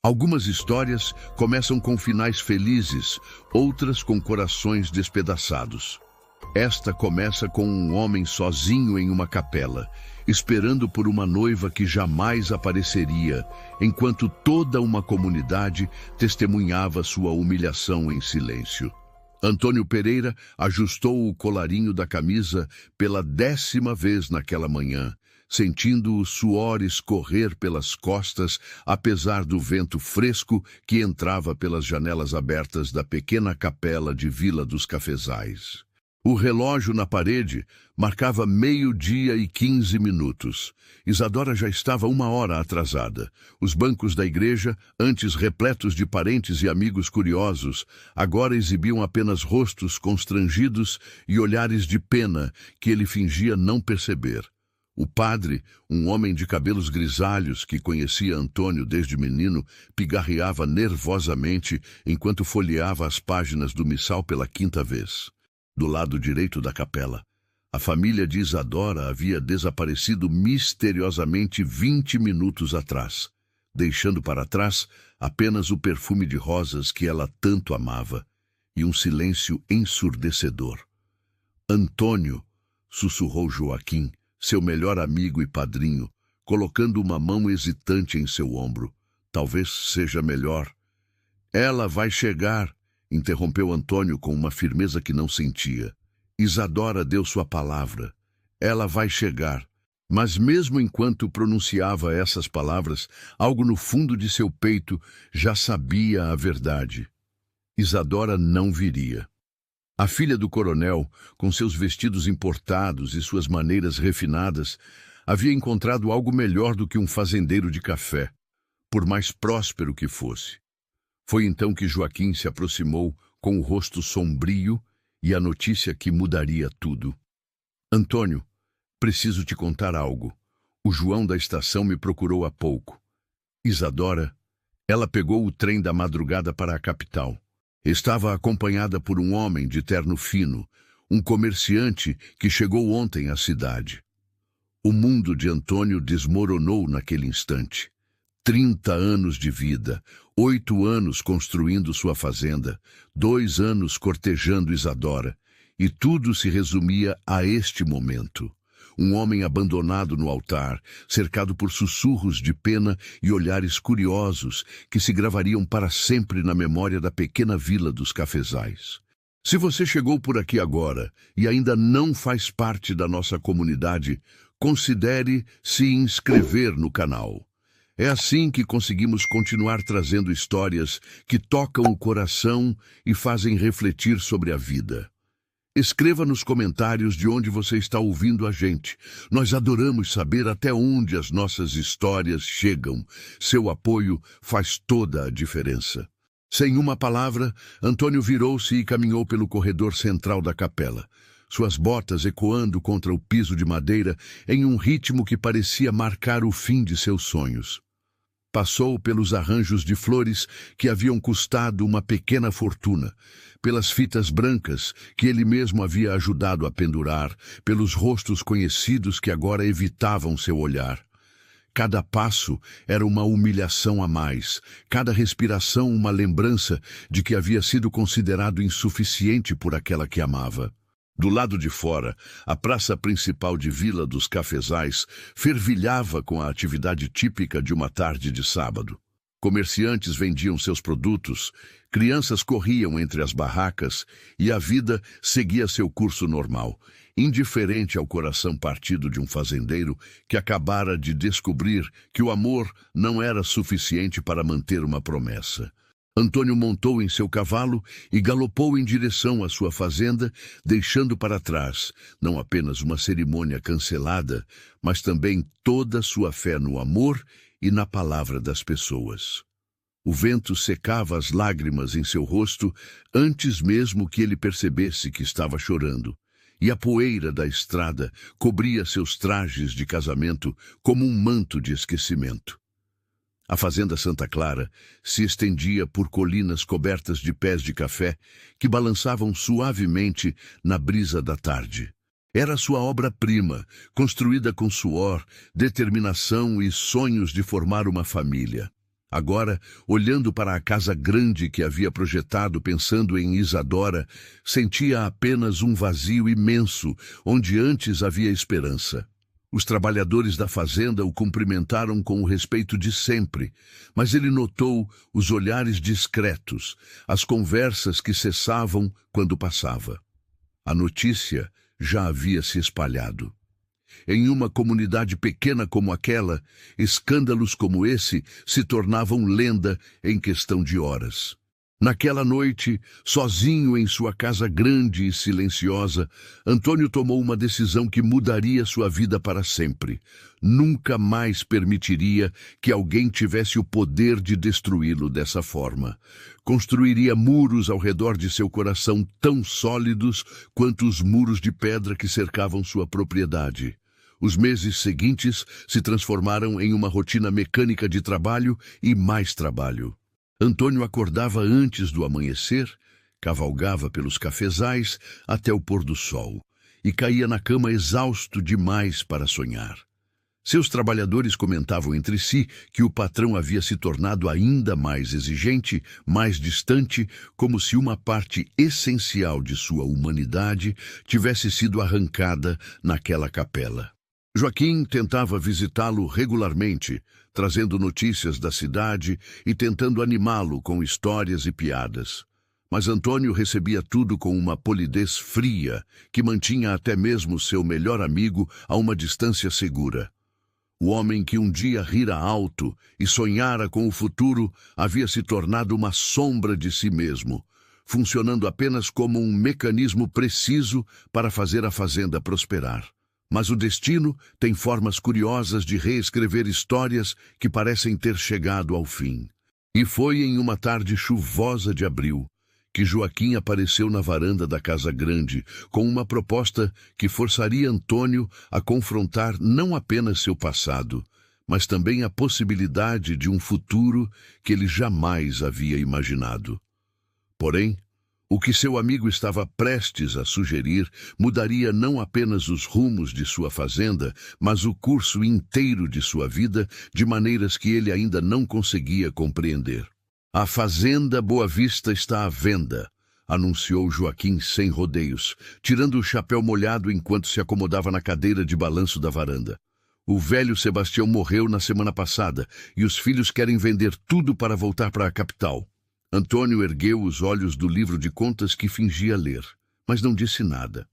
Algumas histórias começam com finais felizes, outras com corações despedaçados. Esta começa com um homem sozinho em uma capela, esperando por uma noiva que jamais apareceria, enquanto toda uma comunidade testemunhava sua humilhação em silêncio. Antônio Pereira ajustou o colarinho da camisa pela 10ª vez naquela manhã, sentindo o suor escorrer pelas costas, apesar do vento fresco que entrava pelas janelas abertas da pequena capela de Vila dos Cafezais. O relógio na parede marcava 12:15. Isadora já estava 1 hora atrasada. Os bancos da igreja, antes repletos de parentes e amigos curiosos, agora exibiam apenas rostos constrangidos e olhares de pena que ele fingia não perceber. O padre, um homem de cabelos grisalhos que conhecia Antônio desde menino, pigarreava nervosamente enquanto folheava as páginas do missal pela 5ª vez. Do lado direito da capela, a família de Isadora havia desaparecido misteriosamente 20 minutos atrás, deixando para trás apenas o perfume de rosas que ela tanto amava e um silêncio ensurdecedor. Antônio, sussurrou Joaquim, seu melhor amigo e padrinho, colocando uma mão hesitante em seu ombro. Talvez seja melhor. Ela vai chegar, interrompeu Antônio com uma firmeza que não sentia. Isadora deu sua palavra. Ela vai chegar. Mas mesmo enquanto pronunciava essas palavras, algo no fundo de seu peito já sabia a verdade. Isadora não viria. A filha do coronel, com seus vestidos importados e suas maneiras refinadas, havia encontrado algo melhor do que um fazendeiro de café, por mais próspero que fosse. Foi então que Joaquim se aproximou com o rosto sombrio e a notícia que mudaria tudo. Antônio, preciso te contar algo. O João da estação me procurou há pouco. Isadora, ela pegou o trem da madrugada para a capital. Estava acompanhada por um homem de terno fino, um comerciante que chegou ontem à cidade. O mundo de Antônio desmoronou naquele instante. 30 anos de vida, 8 anos construindo sua fazenda, 2 anos cortejando Isadora, e tudo se resumia a este momento. Um homem abandonado no altar, cercado por sussurros de pena e olhares curiosos que se gravariam para sempre na memória da pequena Vila dos Cafezais. Se você chegou por aqui agora e ainda não faz parte da nossa comunidade, considere se inscrever no canal. É assim que conseguimos continuar trazendo histórias que tocam o coração e fazem refletir sobre a vida. Escreva nos comentários de onde você está ouvindo a gente. Nós adoramos saber até onde as nossas histórias chegam. Seu apoio faz toda a diferença. Sem uma palavra, Antônio virou-se e caminhou pelo corredor central da capela, suas botas ecoando contra o piso de madeira em um ritmo que parecia marcar o fim de seus sonhos. Passou pelos arranjos de flores que haviam custado uma pequena fortuna, pelas fitas brancas que ele mesmo havia ajudado a pendurar, pelos rostos conhecidos que agora evitavam seu olhar. Cada passo era uma humilhação a mais, cada respiração uma lembrança de que havia sido considerado insuficiente por aquela que amava. Do lado de fora, a praça principal de Vila dos Cafezais fervilhava com a atividade típica de uma tarde de sábado. Comerciantes vendiam seus produtos, crianças corriam entre as barracas e a vida seguia seu curso normal, indiferente ao coração partido de um fazendeiro que acabara de descobrir que o amor não era suficiente para manter uma promessa. Antônio montou em seu cavalo e galopou em direção à sua fazenda, deixando para trás não apenas uma cerimônia cancelada, mas também toda sua fé no amor e na palavra das pessoas. O vento secava as lágrimas em seu rosto antes mesmo que ele percebesse que estava chorando, e a poeira da estrada cobria seus trajes de casamento como um manto de esquecimento. A fazenda Santa Clara se estendia por colinas cobertas de pés de café que balançavam suavemente na brisa da tarde. Era sua obra-prima, construída com suor, determinação e sonhos de formar uma família. Agora, olhando para a casa grande que havia projetado pensando em Isadora, sentia apenas um vazio imenso, onde antes havia esperança. Os trabalhadores da fazenda o cumprimentaram com o respeito de sempre, mas ele notou os olhares discretos, as conversas que cessavam quando passava. A notícia já havia se espalhado. Em uma comunidade pequena como aquela, escândalos como esse se tornavam lenda em questão de horas. Naquela noite, sozinho em sua casa grande e silenciosa, Antônio tomou uma decisão que mudaria sua vida para sempre. Nunca mais permitiria que alguém tivesse o poder de destruí-lo dessa forma. Construiria muros ao redor de seu coração tão sólidos quanto os muros de pedra que cercavam sua propriedade. Os meses seguintes se transformaram em uma rotina mecânica de trabalho e mais trabalho. Antônio acordava antes do amanhecer, cavalgava pelos cafezais até o pôr do sol e caía na cama exausto demais para sonhar. Seus trabalhadores comentavam entre si que o patrão havia se tornado ainda mais exigente, mais distante, como se uma parte essencial de sua humanidade tivesse sido arrancada naquela capela. Joaquim tentava visitá-lo regularmente, trazendo notícias da cidade e tentando animá-lo com histórias e piadas. Mas Antônio recebia tudo com uma polidez fria, que mantinha até mesmo seu melhor amigo a uma distância segura. O homem que um dia rira alto e sonhara com o futuro havia se tornado uma sombra de si mesmo, funcionando apenas como um mecanismo preciso para fazer a fazenda prosperar. Mas o destino tem formas curiosas de reescrever histórias que parecem ter chegado ao fim. E foi em uma tarde chuvosa de abril que Joaquim apareceu na varanda da casa grande com uma proposta que forçaria Antônio a confrontar não apenas seu passado, mas também a possibilidade de um futuro que ele jamais havia imaginado. Porém, o que seu amigo estava prestes a sugerir mudaria não apenas os rumos de sua fazenda, mas o curso inteiro de sua vida, de maneiras que ele ainda não conseguia compreender. A Fazenda Boa Vista está à venda, anunciou Joaquim sem rodeios, tirando o chapéu molhado enquanto se acomodava na cadeira de balanço da varanda. O velho Sebastião morreu na semana passada e os filhos querem vender tudo para voltar para a capital. Antônio ergueu os olhos do livro de contas que fingia ler, mas não disse nada.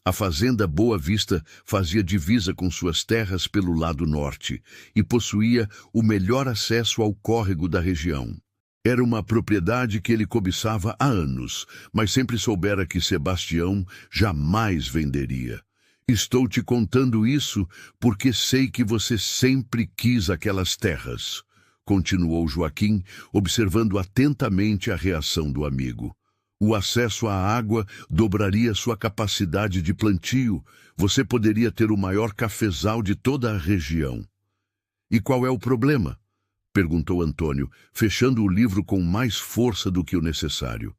A Fazenda Boa Vista fazia divisa com suas terras pelo lado norte e possuía o melhor acesso ao córrego da região. Era uma propriedade que ele cobiçava há anos, mas sempre soubera que Sebastião jamais venderia. Estou te contando isso porque sei que você sempre quis aquelas terras, continuou Joaquim, observando atentamente a reação do amigo. O acesso à água dobraria sua capacidade de plantio. Você poderia ter o maior cafezal de toda a região. E qual é o problema? Perguntou Antônio, fechando o livro com mais força do que o necessário.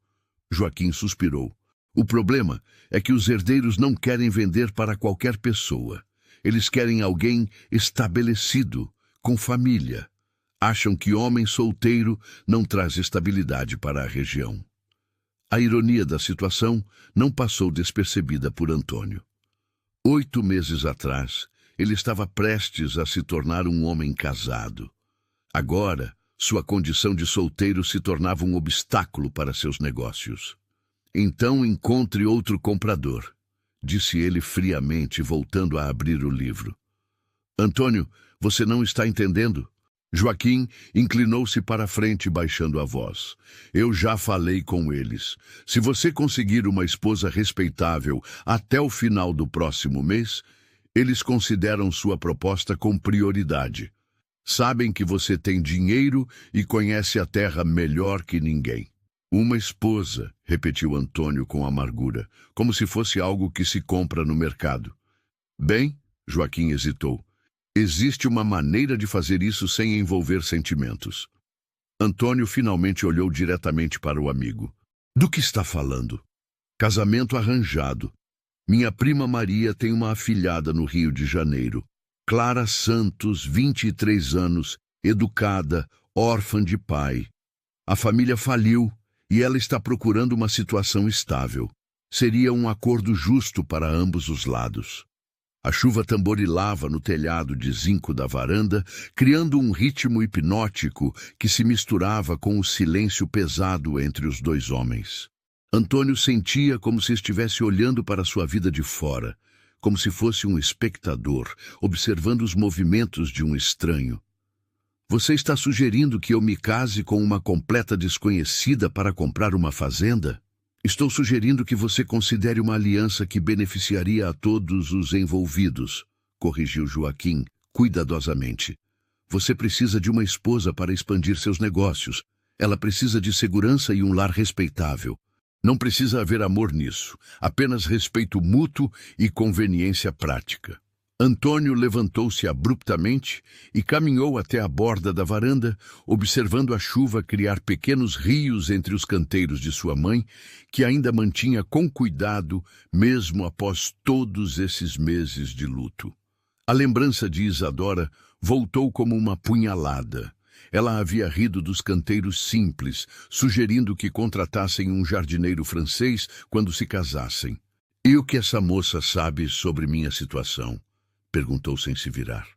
Joaquim suspirou. O problema é que os herdeiros não querem vender para qualquer pessoa. Eles querem alguém estabelecido, com família. Acham que homem solteiro não traz estabilidade para a região. A ironia da situação não passou despercebida por Antônio. 8 meses atrás, ele estava prestes a se tornar um homem casado. Agora, sua condição de solteiro se tornava um obstáculo para seus negócios. Então encontre outro comprador, disse ele friamente, voltando a abrir o livro. Antônio, você não está entendendo? Joaquim inclinou-se para a frente, baixando a voz. Eu já falei com eles. Se você conseguir uma esposa respeitável até o final do próximo mês, eles consideram sua proposta com prioridade. Sabem que você tem dinheiro e conhece a terra melhor que ninguém. Uma esposa, repetiu Antônio com amargura, como se fosse algo que se compra no mercado. Bem, Joaquim hesitou. Existe uma maneira de fazer isso sem envolver sentimentos. Antônio finalmente olhou diretamente para o amigo. Do que está falando? Casamento arranjado. Minha prima Maria tem uma afilhada no Rio de Janeiro. Clara Santos, 23 anos, educada, órfã de pai. A família faliu e ela está procurando uma situação estável. Seria um acordo justo para ambos os lados. A chuva tamborilava no telhado de zinco da varanda, criando um ritmo hipnótico que se misturava com o silêncio pesado entre os dois homens. Antônio sentia como se estivesse olhando para sua vida de fora, como se fosse um espectador, observando os movimentos de um estranho. Você está sugerindo que eu me case com uma completa desconhecida para comprar uma fazenda? Estou sugerindo que você considere uma aliança que beneficiaria a todos os envolvidos, corrigiu Joaquim cuidadosamente. Você precisa de uma esposa para expandir seus negócios. Ela precisa de segurança e um lar respeitável. Não precisa haver amor nisso, apenas respeito mútuo e conveniência prática. Antônio levantou-se abruptamente e caminhou até a borda da varanda, observando a chuva criar pequenos rios entre os canteiros de sua mãe, que ainda mantinha com cuidado, mesmo após todos esses meses de luto. A lembrança de Isadora voltou como uma punhalada. Ela havia rido dos canteiros simples, sugerindo que contratassem um jardineiro francês quando se casassem. E o que essa moça sabe sobre minha situação? Perguntou sem se virar.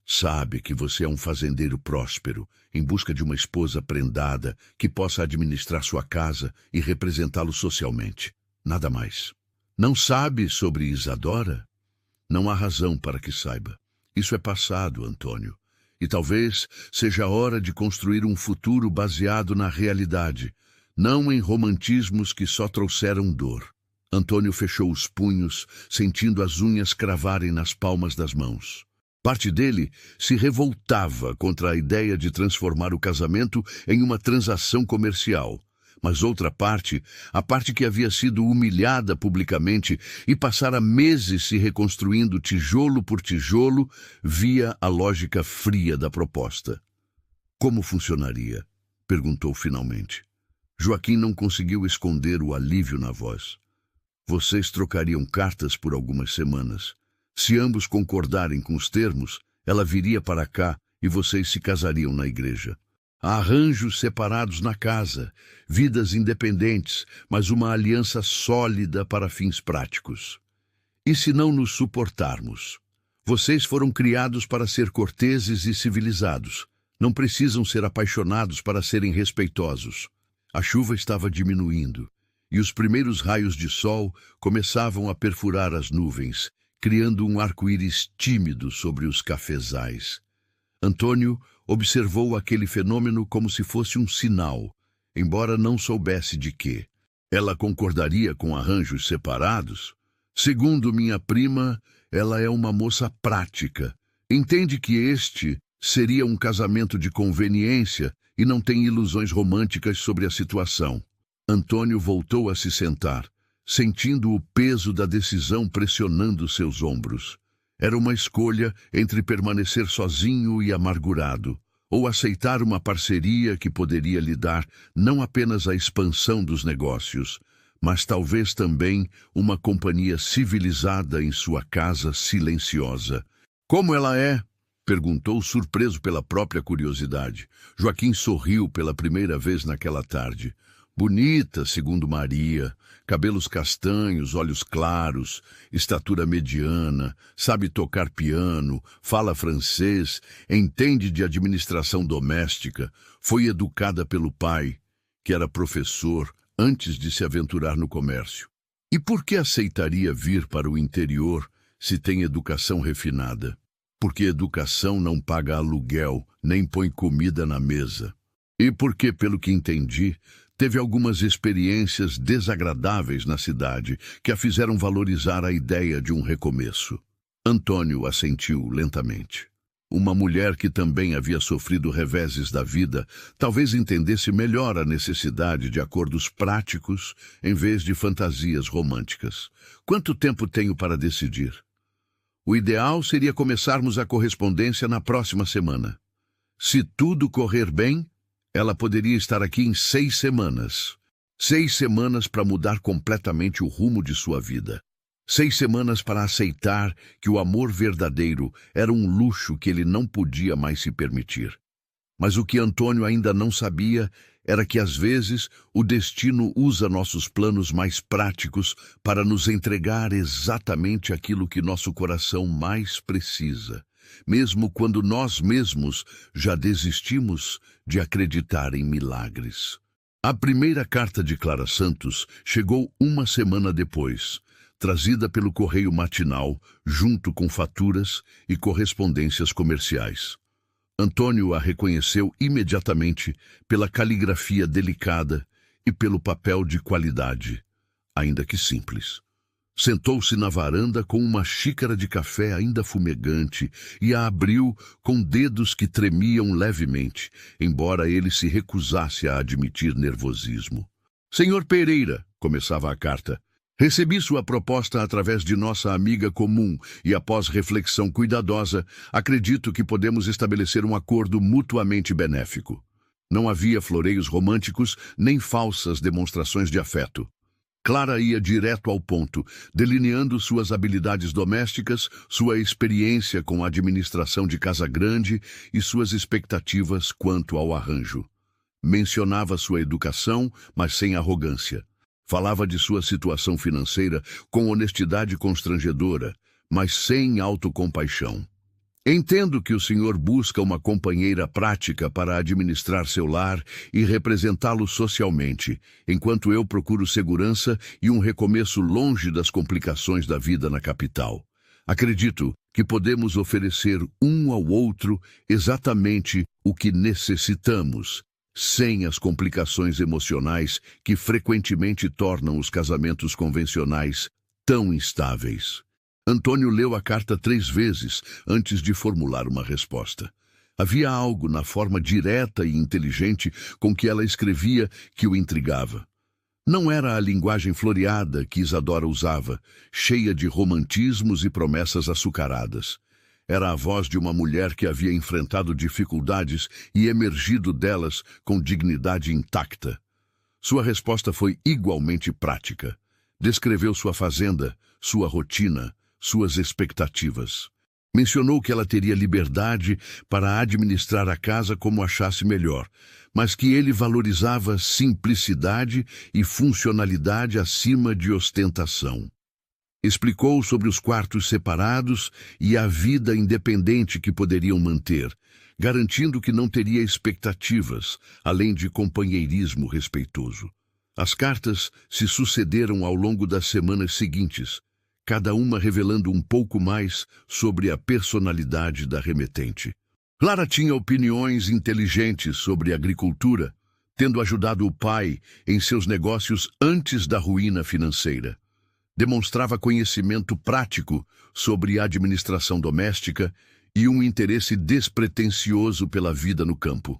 Sabe que você é um fazendeiro próspero, em busca de uma esposa prendada que possa administrar sua casa e representá-lo socialmente. Nada mais. Não sabe sobre Isadora? Não há razão para que saiba. Isso é passado, Antônio. E talvez seja a hora de construir um futuro baseado na realidade, não em romantismos que só trouxeram dor. Antônio fechou os punhos, sentindo as unhas cravarem nas palmas das mãos. Parte dele se revoltava contra a ideia de transformar o casamento em uma transação comercial. Mas outra parte, a parte que havia sido humilhada publicamente e passara meses se reconstruindo tijolo por tijolo, via a lógica fria da proposta. Como funcionaria? Perguntou finalmente. Joaquim não conseguiu esconder o alívio na voz. Vocês trocariam cartas por algumas semanas. Se ambos concordarem com os termos, ela viria para cá e vocês se casariam na igreja. Há arranjos separados na casa, vidas independentes, mas uma aliança sólida para fins práticos. E se não nos suportarmos? Vocês foram criados para ser corteses e civilizados. Não precisam ser apaixonados para serem respeitosos. A chuva estava diminuindo. E os primeiros raios de sol começavam a perfurar as nuvens, criando um arco-íris tímido sobre os cafezais. Antônio observou aquele fenômeno como se fosse um sinal, embora não soubesse de quê. Ela concordaria com arranjos separados? Segundo minha prima, ela é uma moça prática. Entende que este seria um casamento de conveniência e não tem ilusões românticas sobre a situação. Antônio voltou a se sentar, sentindo o peso da decisão pressionando seus ombros. Era uma escolha entre permanecer sozinho e amargurado, ou aceitar uma parceria que poderia lhe dar não apenas a expansão dos negócios, mas talvez também uma companhia civilizada em sua casa silenciosa. Como ela é? Perguntou, surpreso pela própria curiosidade. Joaquim sorriu pela primeira vez naquela tarde. Bonita, segundo Maria, cabelos castanhos, olhos claros, estatura mediana, sabe tocar piano, fala francês, entende de administração doméstica, foi educada pelo pai, que era professor, antes de se aventurar no comércio. E por que aceitaria vir para o interior se tem educação refinada? Porque educação não paga aluguel, nem põe comida na mesa. E porque, pelo que entendi, teve algumas experiências desagradáveis na cidade que a fizeram valorizar a ideia de um recomeço. Antônio assentiu lentamente. Uma mulher que também havia sofrido reveses da vida talvez entendesse melhor a necessidade de acordos práticos em vez de fantasias românticas. Quanto tempo tenho para decidir? O ideal seria começarmos a correspondência na próxima semana. Se tudo correr bem, ela poderia estar aqui em 6 semanas. 6 semanas para mudar completamente o rumo de sua vida. 6 semanas para aceitar que o amor verdadeiro era um luxo que ele não podia mais se permitir. Mas o que Antônio ainda não sabia era que, às vezes, o destino usa nossos planos mais práticos para nos entregar exatamente aquilo que nosso coração mais precisa, mesmo quando nós mesmos já desistimos de acreditar em milagres. A primeira carta de Clara Santos chegou uma semana depois, trazida pelo correio matinal, junto com faturas e correspondências comerciais. Antônio a reconheceu imediatamente pela caligrafia delicada e pelo papel de qualidade, ainda que simples. Sentou-se na varanda com uma xícara de café ainda fumegante e a abriu com dedos que tremiam levemente, embora ele se recusasse a admitir nervosismo. Senhor Pereira, começava a carta, recebi sua proposta através de nossa amiga comum e, após reflexão cuidadosa, acredito que podemos estabelecer um acordo mutuamente benéfico. Não havia floreios românticos nem falsas demonstrações de afeto. Clara ia direto ao ponto, delineando suas habilidades domésticas, sua experiência com a administração de casa grande e suas expectativas quanto ao arranjo. Mencionava sua educação, mas sem arrogância. Falava de sua situação financeira com honestidade constrangedora, mas sem autocompaixão. Entendo que o senhor busca uma companheira prática para administrar seu lar e representá-lo socialmente, enquanto eu procuro segurança e um recomeço longe das complicações da vida na capital. Acredito que podemos oferecer um ao outro exatamente o que necessitamos, sem as complicações emocionais que frequentemente tornam os casamentos convencionais tão instáveis. Antônio leu a carta 3 vezes antes de formular uma resposta. Havia algo na forma direta e inteligente com que ela escrevia que o intrigava. Não era a linguagem floreada que Isadora usava, cheia de romantismos e promessas açucaradas. Era a voz de uma mulher que havia enfrentado dificuldades e emergido delas com dignidade intacta. Sua resposta foi igualmente prática. Descreveu sua fazenda, sua rotina, suas expectativas. Mencionou que ela teria liberdade para administrar a casa como achasse melhor, mas que ele valorizava simplicidade e funcionalidade acima de ostentação. Explicou sobre os quartos separados e a vida independente que poderiam manter, garantindo que não teria expectativas, além de companheirismo respeitoso. As cartas se sucederam ao longo das semanas seguintes, cada uma revelando um pouco mais sobre a personalidade da remetente. Clara tinha opiniões inteligentes sobre agricultura, tendo ajudado o pai em seus negócios antes da ruína financeira. Demonstrava conhecimento prático sobre administração doméstica e um interesse despretensioso pela vida no campo.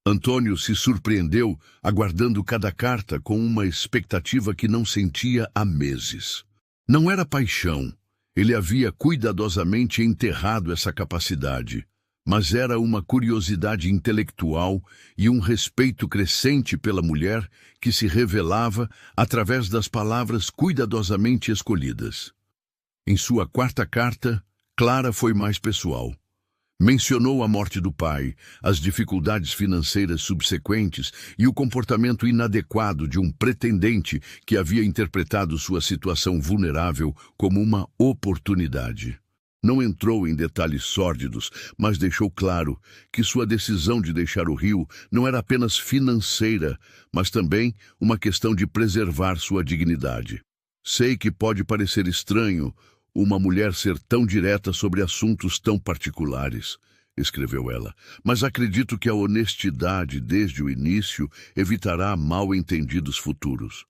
Antônio se surpreendeu, aguardando cada carta com uma expectativa que não sentia há meses. Não era paixão, ele havia cuidadosamente enterrado essa capacidade, mas era uma curiosidade intelectual e um respeito crescente pela mulher que se revelava através das palavras cuidadosamente escolhidas. Em sua 4ª carta, Clara foi mais pessoal. Mencionou a morte do pai, as dificuldades financeiras subsequentes e o comportamento inadequado de um pretendente que havia interpretado sua situação vulnerável como uma oportunidade. Não entrou em detalhes sórdidos, mas deixou claro que sua decisão de deixar o Rio não era apenas financeira, mas também uma questão de preservar sua dignidade. Sei que pode parecer estranho uma mulher ser tão direta sobre assuntos tão particulares, escreveu ela, mas acredito que a honestidade desde o início evitará mal-entendidos futuros.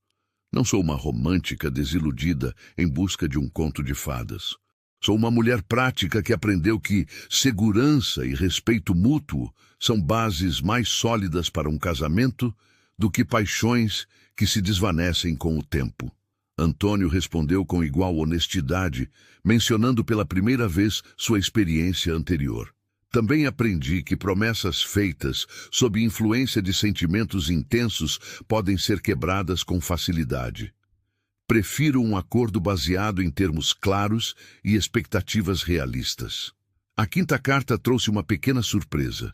Não sou uma romântica desiludida em busca de um conto de fadas. Sou uma mulher prática que aprendeu que segurança e respeito mútuo são bases mais sólidas para um casamento do que paixões que se desvanecem com o tempo. Antônio respondeu com igual honestidade, mencionando pela primeira vez sua experiência anterior. Também aprendi que promessas feitas sob influência de sentimentos intensos podem ser quebradas com facilidade. Prefiro um acordo baseado em termos claros e expectativas realistas. A 5ª carta trouxe uma pequena surpresa.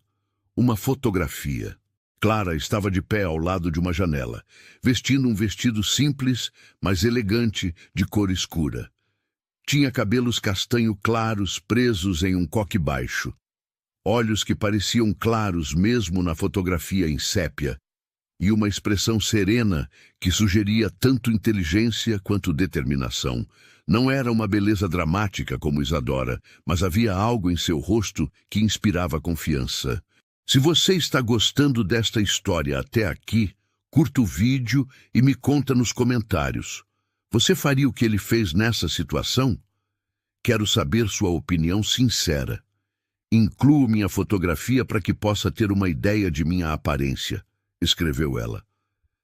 Uma fotografia. Clara estava de pé ao lado de uma janela, vestindo um vestido simples, mas elegante, de cor escura. Tinha cabelos castanho claros presos em um coque baixo. Olhos que pareciam claros mesmo na fotografia em sépia, e uma expressão serena que sugeria tanto inteligência quanto determinação. Não era uma beleza dramática como Isadora, mas havia algo em seu rosto que inspirava confiança. Se você está gostando desta história até aqui, curta o vídeo e me conta nos comentários. Você faria o que ele fez nessa situação? Quero saber sua opinião sincera. Incluo minha fotografia para que possa ter uma ideia de minha aparência, escreveu ela.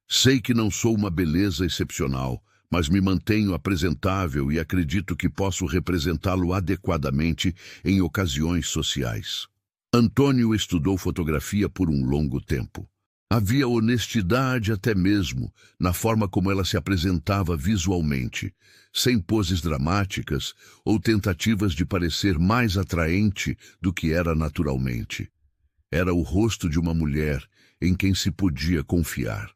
Sei que não sou uma beleza excepcional, mas me mantenho apresentável e acredito que posso representá-lo adequadamente em ocasiões sociais. Antônio estudou fotografia por um longo tempo. Havia honestidade até mesmo na forma como ela se apresentava visualmente, sem poses dramáticas ou tentativas de parecer mais atraente do que era naturalmente. Era o rosto de uma mulher em quem se podia confiar.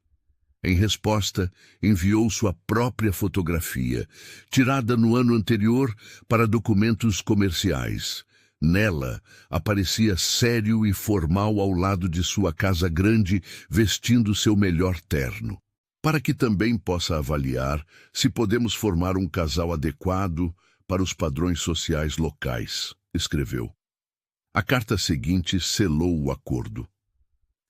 Em resposta, enviou sua própria fotografia, tirada no ano anterior para documentos comerciais. Nela, aparecia sério e formal ao lado de sua casa grande, vestindo seu melhor terno. Para que também possa avaliar se podemos formar um casal adequado para os padrões sociais locais, escreveu. A carta seguinte selou o acordo.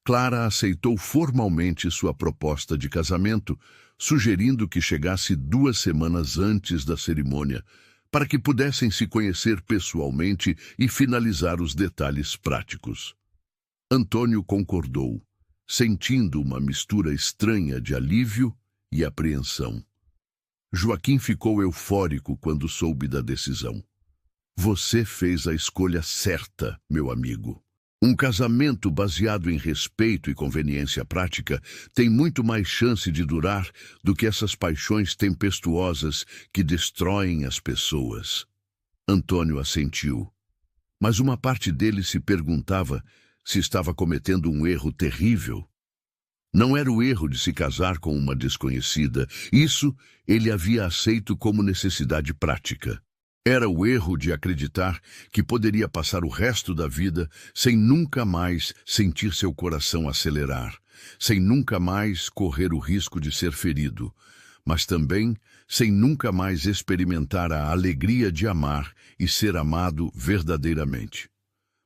Clara aceitou formalmente sua proposta de casamento, sugerindo que chegasse 2 semanas antes da cerimônia, para que pudessem se conhecer pessoalmente e finalizar os detalhes práticos. Antônio concordou, sentindo uma mistura estranha de alívio e apreensão. Joaquim ficou eufórico quando soube da decisão. Você fez a escolha certa, meu amigo. Um casamento baseado em respeito e conveniência prática tem muito mais chance de durar do que essas paixões tempestuosas que destroem as pessoas. Antônio assentiu, mas uma parte dele se perguntava se estava cometendo um erro terrível. Não era o erro de se casar com uma desconhecida, isso ele havia aceito como necessidade prática. Era o erro de acreditar que poderia passar o resto da vida sem nunca mais sentir seu coração acelerar, sem nunca mais correr o risco de ser ferido, mas também sem nunca mais experimentar a alegria de amar e ser amado verdadeiramente.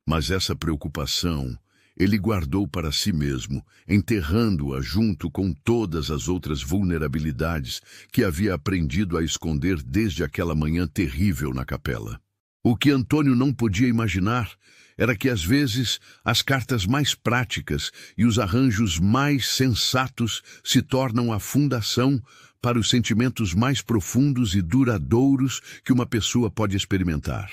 Mas essa preocupação ele guardou para si mesmo, enterrando-a junto com todas as outras vulnerabilidades que havia aprendido a esconder desde aquela manhã terrível na capela. O que Antônio não podia imaginar era que, às vezes, as cartas mais práticas e os arranjos mais sensatos se tornam a fundação para os sentimentos mais profundos e duradouros que uma pessoa pode experimentar.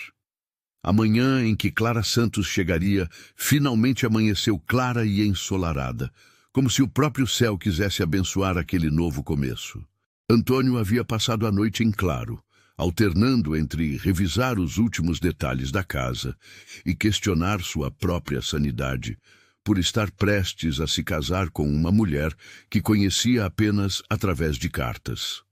A manhã em que Clara Santos chegaria, finalmente amanheceu clara e ensolarada, como se o próprio céu quisesse abençoar aquele novo começo. Antônio havia passado a noite em claro, alternando entre revisar os últimos detalhes da casa e questionar sua própria sanidade, por estar prestes a se casar com uma mulher que conhecia apenas através de cartas.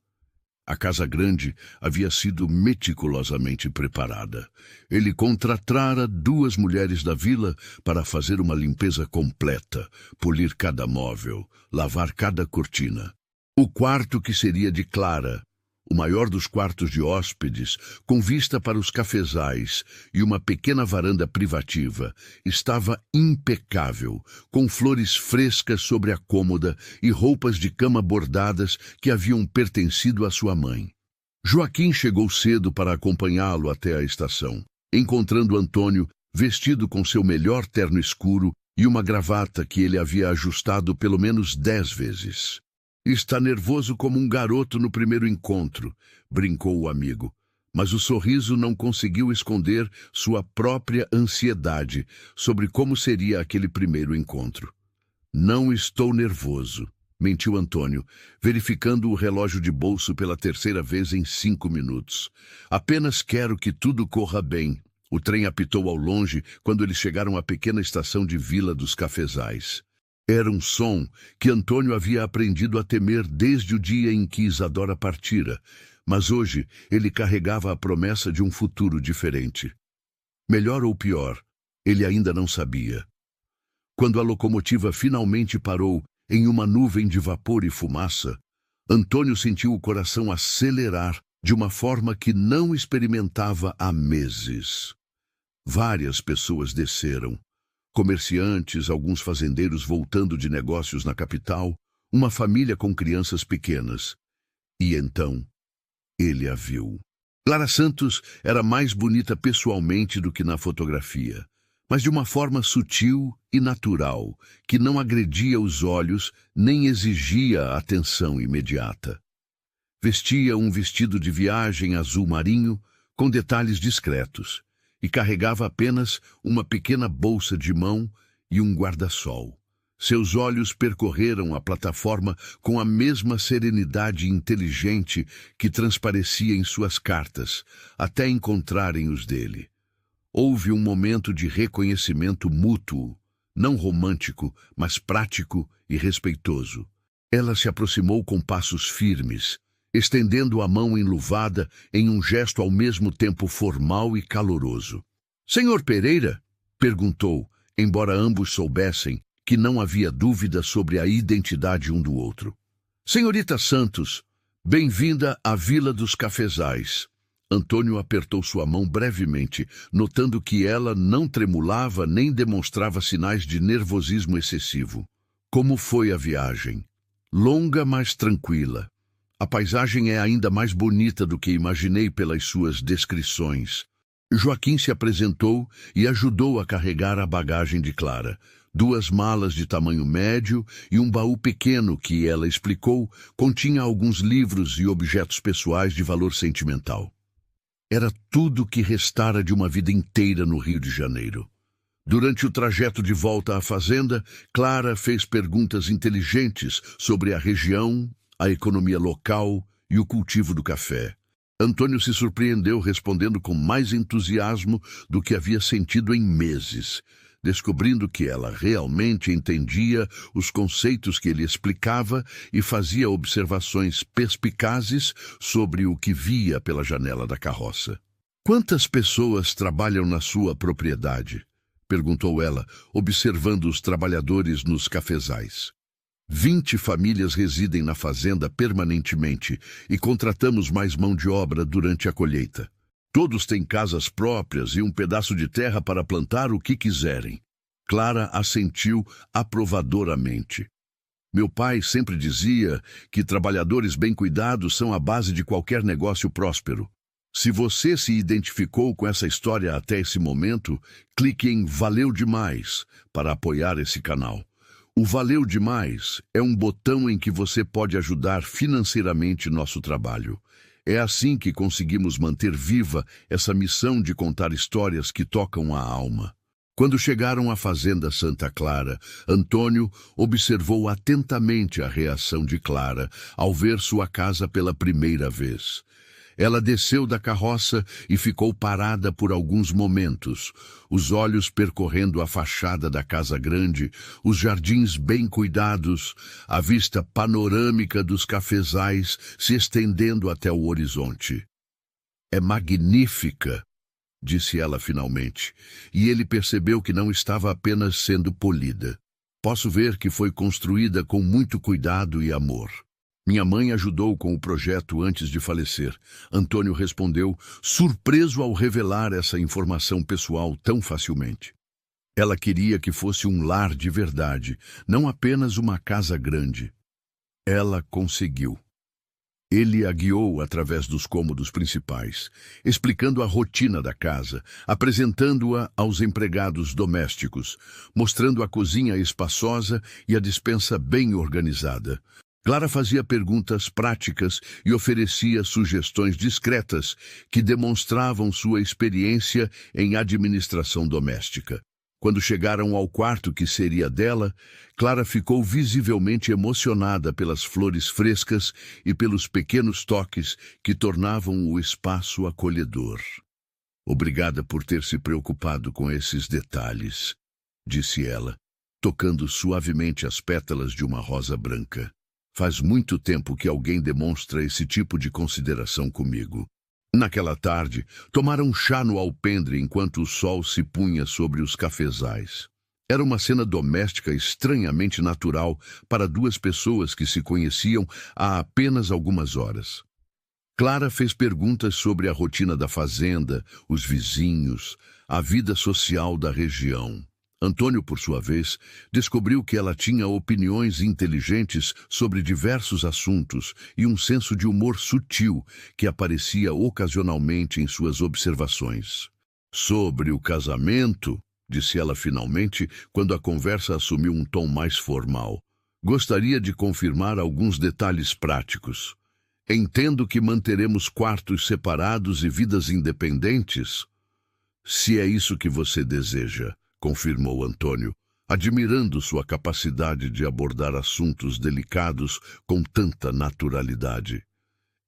A casa grande havia sido meticulosamente preparada. Ele contratara 2 mulheres da vila para fazer uma limpeza completa, polir cada móvel, lavar cada cortina. O quarto que seria de Clara, o maior dos quartos de hóspedes, com vista para os cafezais e uma pequena varanda privativa, estava impecável, com flores frescas sobre a cômoda e roupas de cama bordadas que haviam pertencido à sua mãe. Joaquim chegou cedo para acompanhá-lo até a estação, encontrando Antônio vestido com seu melhor terno escuro e uma gravata que ele havia ajustado pelo menos 10 vezes. Está nervoso como um garoto no primeiro encontro, brincou o amigo, mas o sorriso não conseguiu esconder sua própria ansiedade sobre como seria aquele primeiro encontro. Não estou nervoso, mentiu Antônio, verificando o relógio de bolso pela 3ª vez em 5 minutos. Apenas quero que tudo corra bem, O trem apitou ao longe quando eles chegaram à pequena estação de Vila dos Cafezais. Era um som que Antônio havia aprendido a temer desde o dia em que Isadora partira, mas hoje ele carregava a promessa de um futuro diferente. Melhor ou pior, ele ainda não sabia. Quando a locomotiva finalmente parou em uma nuvem de vapor e fumaça, Antônio sentiu o coração acelerar de uma forma que não experimentava há meses. Várias pessoas desceram. Comerciantes, alguns fazendeiros voltando de negócios na capital, uma família com crianças pequenas. E então, ele a viu. Clara Santos era mais bonita pessoalmente do que na fotografia, mas de uma forma sutil e natural, que não agredia os olhos nem exigia atenção imediata. Vestia um vestido de viagem azul marinho com detalhes discretos e carregava apenas uma pequena bolsa de mão e um guarda-sol. Seus olhos percorreram a plataforma com a mesma serenidade inteligente que transparecia em suas cartas, até encontrarem os dele. Houve um momento de reconhecimento mútuo, não romântico, mas prático e respeitoso. Ela se aproximou com passos firmes, estendendo a mão enluvada em um gesto ao mesmo tempo formal e caloroso. "Senhor Pereira?" perguntou, embora ambos soubessem que não havia dúvida sobre a identidade um do outro. "Senhorita Santos, bem-vinda à Vila dos Cafezais." Antônio apertou sua mão brevemente, notando que ela não tremulava nem demonstrava sinais de nervosismo excessivo. "Como foi a viagem?" "Longa, mas tranquila. A paisagem é ainda mais bonita do que imaginei pelas suas descrições." Joaquim se apresentou e ajudou a carregar a bagagem de Clara. 2 malas de tamanho médio e um baú pequeno que, ela explicou, continha alguns livros e objetos pessoais de valor sentimental. Era tudo o que restara de uma vida inteira no Rio de Janeiro. Durante o trajeto de volta à fazenda, Clara fez perguntas inteligentes sobre a região, a economia local e o cultivo do café. Antônio se surpreendeu respondendo com mais entusiasmo do que havia sentido em meses, descobrindo que ela realmente entendia os conceitos que ele explicava e fazia observações perspicazes sobre o que via pela janela da carroça. "Quantas pessoas trabalham na sua propriedade?" perguntou ela, observando os trabalhadores nos cafezais. 20 famílias residem na fazenda permanentemente e contratamos mais mão de obra durante a colheita. Todos têm casas próprias e um pedaço de terra para plantar o que quiserem." Clara assentiu aprovadoramente. "Meu pai sempre dizia que trabalhadores bem cuidados são a base de qualquer negócio próspero. Se você se identificou com essa história até esse momento, clique em Valeu Demais para apoiar esse canal. O Valeu Demais é um botão em que você pode ajudar financeiramente nosso trabalho. É assim que conseguimos manter viva essa missão de contar histórias que tocam a alma." Quando chegaram à fazenda Santa Clara, Antônio observou atentamente a reação de Clara ao ver sua casa pela primeira vez. Ela desceu da carroça e ficou parada por alguns momentos, os olhos percorrendo a fachada da casa grande, os jardins bem cuidados, a vista panorâmica dos cafezais se estendendo até o horizonte. "É magnífica", disse ela finalmente, e ele percebeu que não estava apenas sendo polida. "Posso ver que foi construída com muito cuidado e amor. Minha mãe ajudou com o projeto antes de falecer." Antônio respondeu, surpreso ao revelar essa informação pessoal tão facilmente. Ela queria que fosse um lar de verdade, não apenas uma casa grande. Ela conseguiu. Ele a guiou através dos cômodos principais, explicando a rotina da casa, apresentando-a aos empregados domésticos, mostrando a cozinha espaçosa e a despensa bem organizada. Clara fazia perguntas práticas e oferecia sugestões discretas que demonstravam sua experiência em administração doméstica. Quando chegaram ao quarto que seria dela, Clara ficou visivelmente emocionada pelas flores frescas e pelos pequenos toques que tornavam o espaço acolhedor. Obrigada por ter se preocupado com esses detalhes, disse ela, tocando suavemente as pétalas de uma rosa branca. Faz muito tempo que alguém demonstra esse tipo de consideração comigo. Naquela tarde, tomaram chá no alpendre enquanto o sol se punha sobre os cafezais. Era uma cena doméstica estranhamente natural para duas pessoas que se conheciam há apenas algumas horas. Clara fez perguntas sobre a rotina da fazenda, os vizinhos, a vida social da região. Antônio, por sua vez, descobriu que ela tinha opiniões inteligentes sobre diversos assuntos e um senso de humor sutil que aparecia ocasionalmente em suas observações. Sobre o casamento, disse ela finalmente, quando a conversa assumiu um tom mais formal. Gostaria de confirmar alguns detalhes práticos. Entendo que manteremos quartos separados e vidas independentes? Se é isso que você deseja, confirmou Antônio, admirando sua capacidade de abordar assuntos delicados com tanta naturalidade.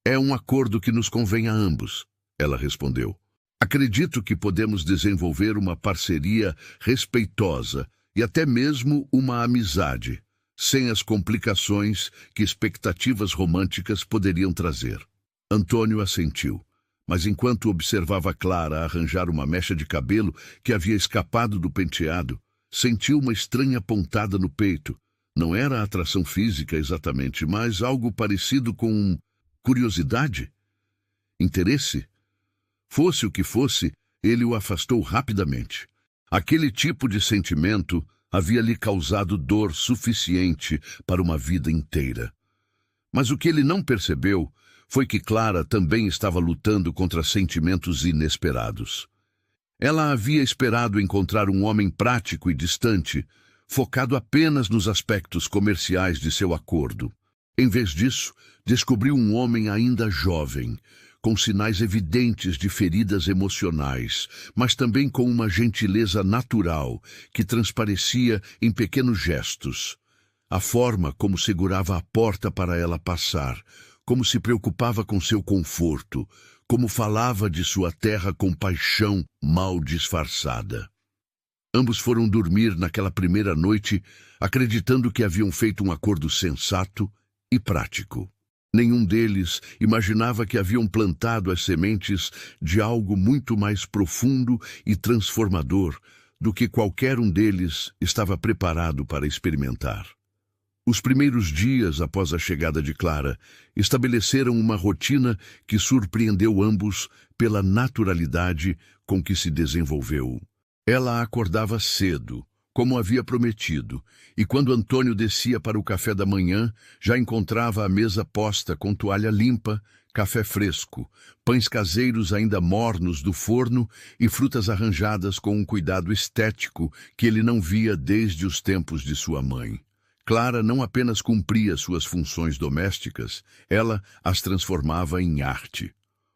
É um acordo que nos convém a ambos, ela respondeu. Acredito que podemos desenvolver uma parceria respeitosa e até mesmo uma amizade, sem as complicações que expectativas românticas poderiam trazer. Antônio assentiu, mas enquanto observava Clara arranjar uma mecha de cabelo que havia escapado do penteado, sentiu uma estranha pontada no peito. Não era atração física exatamente, mas algo parecido com curiosidade? Interesse? Fosse o que fosse, ele o afastou rapidamente. Aquele tipo de sentimento havia lhe causado dor suficiente para uma vida inteira. Mas o que ele não percebeu foi que Clara também estava lutando contra sentimentos inesperados. Ela havia esperado encontrar um homem prático e distante, focado apenas nos aspectos comerciais de seu acordo. Em vez disso, descobriu um homem ainda jovem, com sinais evidentes de feridas emocionais, mas também com uma gentileza natural que transparecia em pequenos gestos. A forma como segurava a porta para ela passar, como se preocupava com seu conforto, como falava de sua terra com paixão mal disfarçada. Ambos foram dormir naquela primeira noite, acreditando que haviam feito um acordo sensato e prático. Nenhum deles imaginava que haviam plantado as sementes de algo muito mais profundo e transformador do que qualquer um deles estava preparado para experimentar. Os primeiros dias após a chegada de Clara estabeleceram uma rotina que surpreendeu ambos pela naturalidade com que se desenvolveu. Ela acordava cedo, como havia prometido, e quando Antônio descia para o café da manhã, já encontrava a mesa posta com toalha limpa, café fresco, pães caseiros ainda mornos do forno e frutas arranjadas com um cuidado estético que ele não via desde os tempos de sua mãe. Clara não apenas cumpria suas funções domésticas, ela as transformava em arte.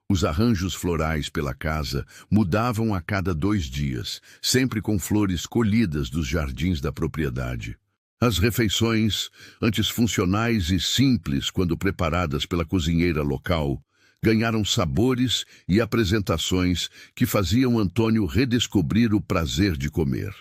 Os arranjos florais pela casa mudavam a cada 2 dias, sempre com flores colhidas dos jardins da propriedade. As refeições, antes funcionais e simples quando preparadas pela cozinheira local, ganharam sabores e apresentações que faziam Antônio redescobrir o prazer de comer.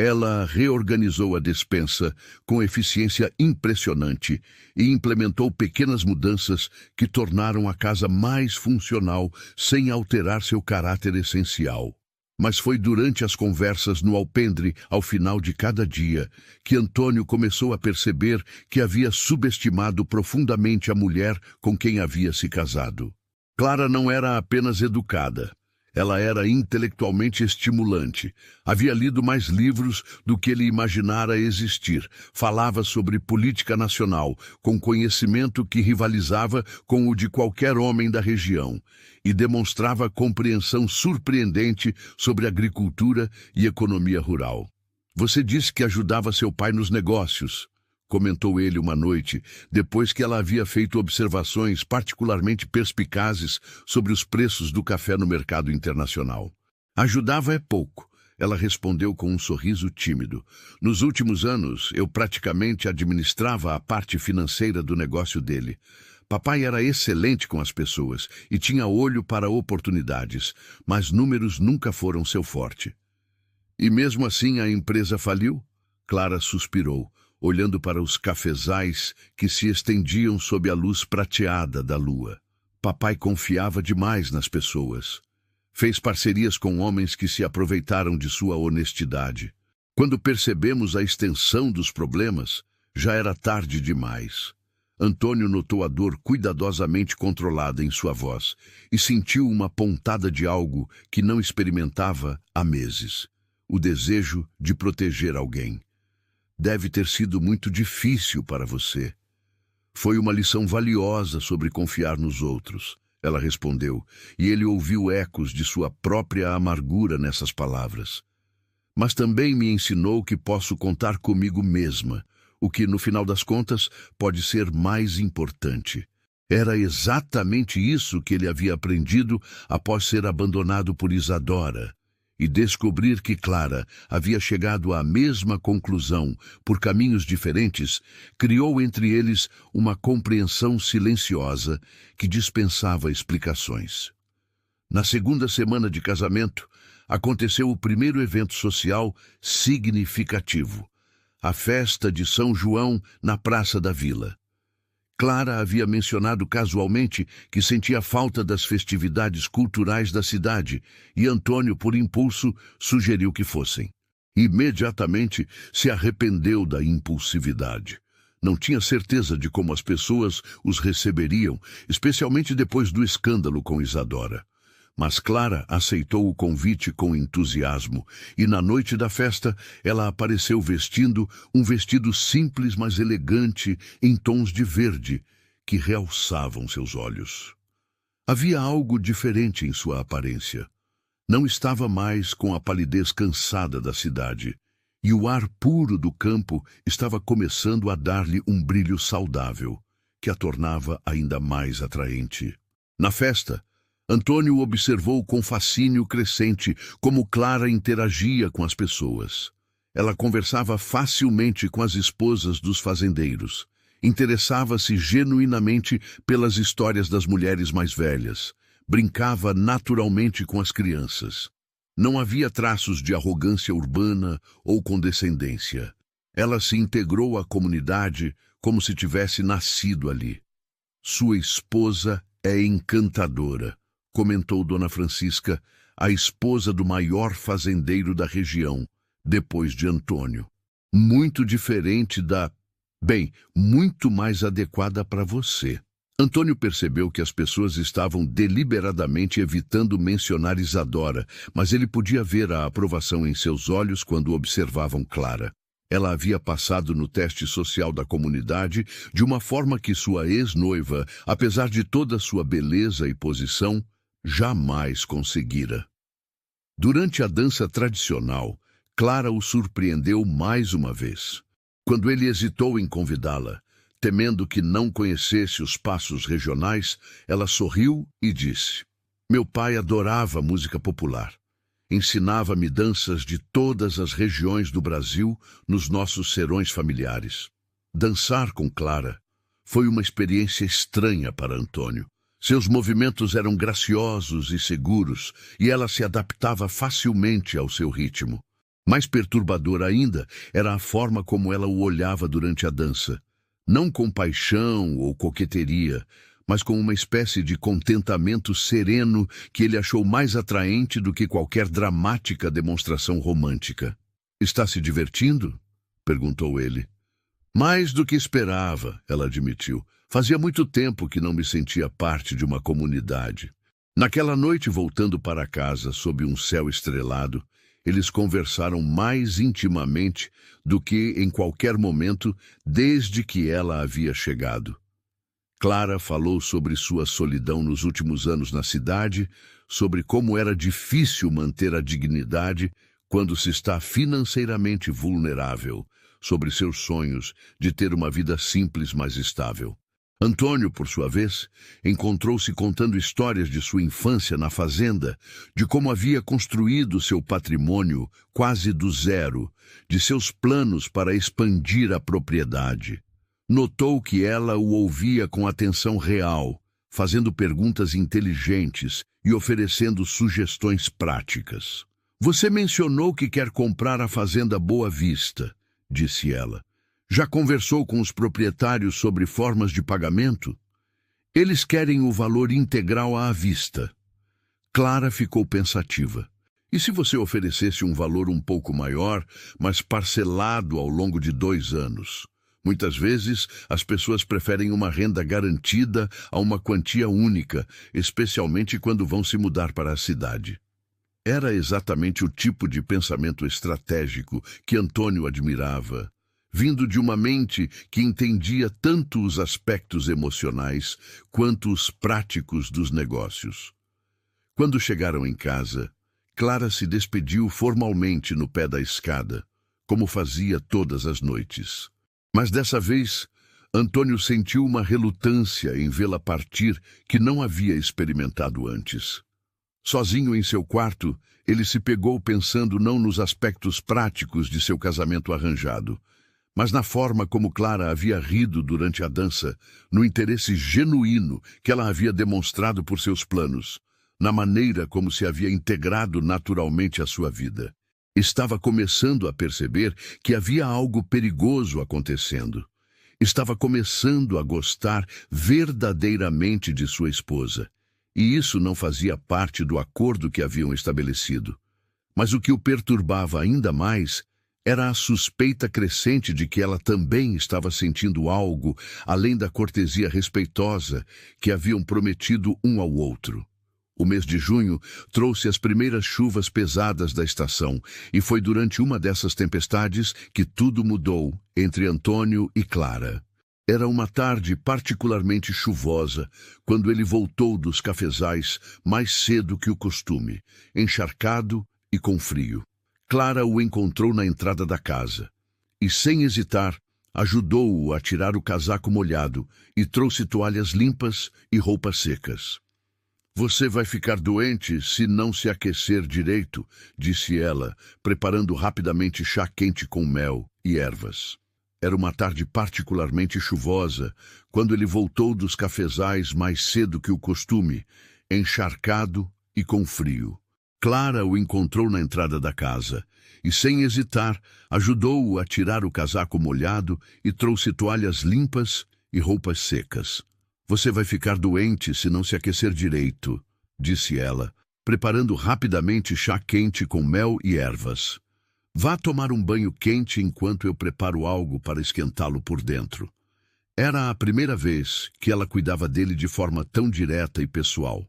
Ela reorganizou a despensa com eficiência impressionante e implementou pequenas mudanças que tornaram a casa mais funcional sem alterar seu caráter essencial. Mas foi durante as conversas no alpendre, ao final de cada dia, que Antônio começou a perceber que havia subestimado profundamente a mulher com quem havia se casado. Clara não era apenas educada. Ela era intelectualmente estimulante. Havia lido mais livros do que ele imaginara existir. Falava sobre política nacional, com conhecimento que rivalizava com o de qualquer homem da região, e demonstrava compreensão surpreendente sobre agricultura e economia rural. Você disse que ajudava seu pai nos negócios, comentou ele uma noite, depois que ela havia feito observações particularmente perspicazes sobre os preços do café no mercado internacional. Ajudava é pouco, ela respondeu com um sorriso tímido. Nos últimos anos, eu praticamente administrava a parte financeira do negócio dele. Papai era excelente com as pessoas e tinha olho para oportunidades, mas números nunca foram seu forte. E mesmo assim a empresa faliu? Clara suspirou, olhando para os cafezais que se estendiam sob a luz prateada da lua. Papai confiava demais nas pessoas. Fez parcerias com homens que se aproveitaram de sua honestidade. Quando percebemos a extensão dos problemas, já era tarde demais. Antônio notou a dor cuidadosamente controlada em sua voz e sentiu uma pontada de algo que não experimentava há meses. O desejo de proteger alguém. Deve ter sido muito difícil para você. Foi uma lição valiosa sobre confiar nos outros, ela respondeu, e ele ouviu ecos de sua própria amargura nessas palavras. Mas também me ensinou que posso contar comigo mesma, o que, no final das contas, pode ser mais importante. Era exatamente isso que ele havia aprendido após ser abandonado por Isadora, e descobrir que Clara havia chegado à mesma conclusão por caminhos diferentes, criou entre eles uma compreensão silenciosa que dispensava explicações. Na segunda semana de casamento, aconteceu o primeiro evento social significativo, a festa de São João na Praça da Vila. Clara havia mencionado casualmente que sentia falta das festividades culturais da cidade e Antônio, por impulso, sugeriu que fossem. Imediatamente se arrependeu da impulsividade. Não tinha certeza de como as pessoas os receberiam, especialmente depois do escândalo com Isadora. Mas Clara aceitou o convite com entusiasmo, e na noite da festa ela apareceu vestindo um vestido simples, mas elegante, em tons de verde, que realçavam seus olhos. Havia algo diferente em sua aparência. Não estava mais com a palidez cansada da cidade, e o ar puro do campo estava começando a dar-lhe um brilho saudável, que a tornava ainda mais atraente. Na festa, Antônio observou com fascínio crescente como Clara interagia com as pessoas. Ela conversava facilmente com as esposas dos fazendeiros. Interessava-se genuinamente pelas histórias das mulheres mais velhas. Brincava naturalmente com as crianças. Não havia traços de arrogância urbana ou condescendência. Ela se integrou à comunidade como se tivesse nascido ali. Sua esposa é encantadora, comentou Dona Francisca, a esposa do maior fazendeiro da região, depois de Antônio. Muito diferente muito mais adequada para você. Antônio percebeu que as pessoas estavam deliberadamente evitando mencionar Isadora, mas ele podia ver a aprovação em seus olhos quando observavam Clara. Ela havia passado no teste social da comunidade de uma forma que sua ex-noiva, apesar de toda sua beleza e posição, jamais conseguira. Durante a dança tradicional, Clara o surpreendeu mais uma vez. Quando ele hesitou em convidá-la, temendo que não conhecesse os passos regionais, ela sorriu e disse: "Meu pai adorava música popular. Ensinava-me danças de todas as regiões do Brasil nos nossos serões familiares." Dançar com Clara foi uma experiência estranha para Antônio. Seus movimentos eram graciosos e seguros, e ela se adaptava facilmente ao seu ritmo. Mais perturbador ainda era a forma como ela o olhava durante a dança. Não com paixão ou coqueteria, mas com uma espécie de contentamento sereno que ele achou mais atraente do que qualquer dramática demonstração romântica. "Está se divertindo?" perguntou ele. "Mais do que esperava", ela admitiu. "Fazia muito tempo que não me sentia parte de uma comunidade." Naquela noite, voltando para casa sob um céu estrelado, eles conversaram mais intimamente do que em qualquer momento desde que ela havia chegado. Clara falou sobre sua solidão nos últimos anos na cidade, sobre como era difícil manter a dignidade quando se está financeiramente vulnerável, sobre seus sonhos de ter uma vida simples, mas estável. Antônio, por sua vez, encontrou-se contando histórias de sua infância na fazenda, de como havia construído seu patrimônio quase do zero, de seus planos para expandir a propriedade. Notou que ela o ouvia com atenção real, fazendo perguntas inteligentes e oferecendo sugestões práticas. Você mencionou que quer comprar a Fazenda Boa Vista, disse ela. Já conversou com os proprietários sobre formas de pagamento? Eles querem o valor integral à vista. Clara ficou pensativa. E se você oferecesse um valor um pouco maior, mas parcelado ao longo de 2 anos? Muitas vezes, as pessoas preferem uma renda garantida a uma quantia única, especialmente quando vão se mudar para a cidade. Era exatamente o tipo de pensamento estratégico que Antônio admirava, vindo de uma mente que entendia tanto os aspectos emocionais quanto os práticos dos negócios. Quando chegaram em casa, Clara se despediu formalmente no pé da escada, como fazia todas as noites. Mas dessa vez, Antônio sentiu uma relutância em vê-la partir que não havia experimentado antes. Sozinho em seu quarto, ele se pegou pensando não nos aspectos práticos de seu casamento arranjado, mas na forma como Clara havia rido durante a dança, no interesse genuíno que ela havia demonstrado por seus planos, na maneira como se havia integrado naturalmente à sua vida. Estava começando a perceber que havia algo perigoso acontecendo. Estava começando a gostar verdadeiramente de sua esposa. E isso não fazia parte do acordo que haviam estabelecido. Mas o que o perturbava ainda mais era a suspeita crescente de que ela também estava sentindo algo além da cortesia respeitosa que haviam prometido um ao outro. O mês de junho trouxe as primeiras chuvas pesadas da estação, e foi durante uma dessas tempestades que tudo mudou entre Antônio e Clara. Era uma tarde particularmente chuvosa, quando ele voltou dos cafezais mais cedo que o costume, encharcado e com frio. Clara o encontrou na entrada da casa, e sem hesitar, ajudou-o a tirar o casaco molhado e trouxe toalhas limpas e roupas secas. Você vai ficar doente se não se aquecer direito, disse ela, preparando rapidamente chá quente com mel e ervas. Era uma tarde particularmente chuvosa, quando ele voltou dos cafezais mais cedo que o costume, encharcado e com frio. Clara o encontrou na entrada da casa e, sem hesitar, ajudou-o a tirar o casaco molhado e trouxe toalhas limpas e roupas secas. Você vai ficar doente se não se aquecer direito, disse ela, preparando rapidamente chá quente com mel e ervas. Vá tomar um banho quente enquanto eu preparo algo para esquentá-lo por dentro. Era a primeira vez que ela cuidava dele de forma tão direta e pessoal.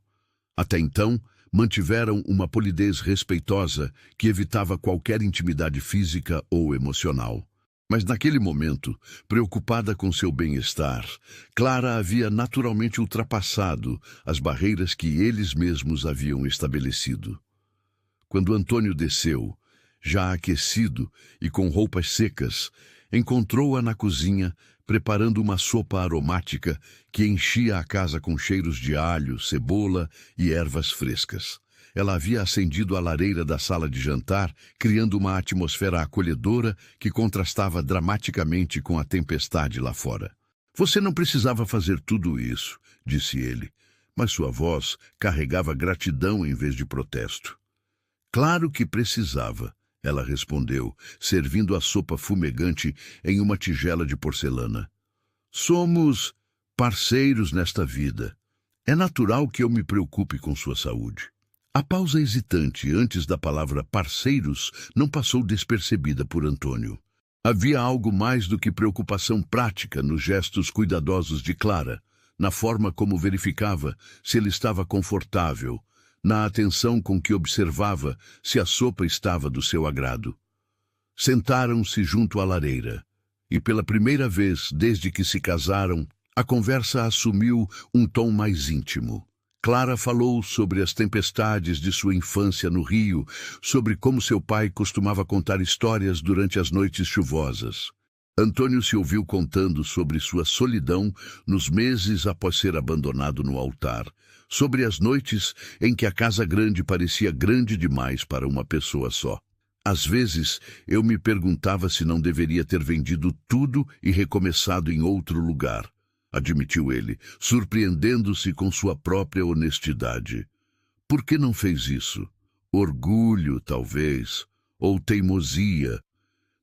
Até então, mantiveram uma polidez respeitosa que evitava qualquer intimidade física ou emocional. Mas naquele momento, preocupada com seu bem-estar, Clara havia naturalmente ultrapassado as barreiras que eles mesmos haviam estabelecido. Quando Antônio desceu, já aquecido e com roupas secas, encontrou-a na cozinha preparando uma sopa aromática que enchia a casa com cheiros de alho, cebola e ervas frescas. Ela havia acendido a lareira da sala de jantar, criando uma atmosfera acolhedora que contrastava dramaticamente com a tempestade lá fora. Você não precisava fazer tudo isso, disse ele, mas sua voz carregava gratidão em vez de protesto. Claro que precisava, ela respondeu, servindo a sopa fumegante em uma tigela de porcelana. Somos parceiros nesta vida. É natural que eu me preocupe com sua saúde. A pausa hesitante antes da palavra parceiros não passou despercebida por Antônio. Havia algo mais do que preocupação prática nos gestos cuidadosos de Clara, na forma como verificava se ele estava confortável, na atenção com que observava se a sopa estava do seu agrado. Sentaram-se junto à lareira, e pela primeira vez desde que se casaram, a conversa assumiu um tom mais íntimo. Clara falou sobre as tempestades de sua infância no Rio, sobre como seu pai costumava contar histórias durante as noites chuvosas. Antônio se ouviu contando sobre sua solidão nos meses após ser abandonado no altar, sobre as noites em que a casa grande parecia grande demais para uma pessoa só. Às vezes, eu me perguntava se não deveria ter vendido tudo e recomeçado em outro lugar, admitiu ele, surpreendendo-se com sua própria honestidade. Por que não fez isso? Orgulho, talvez, ou teimosia.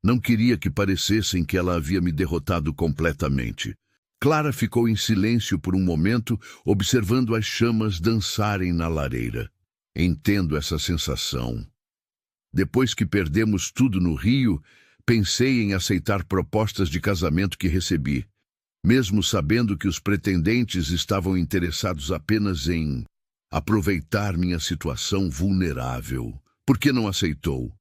Não queria que parecessem que ela havia me derrotado completamente. Clara ficou em silêncio por um momento, observando as chamas dançarem na lareira. Entendo essa sensação. Depois que perdemos tudo no Rio, pensei em aceitar propostas de casamento que recebi, mesmo sabendo que os pretendentes estavam interessados apenas em aproveitar minha situação vulnerável. Por que não aceitou?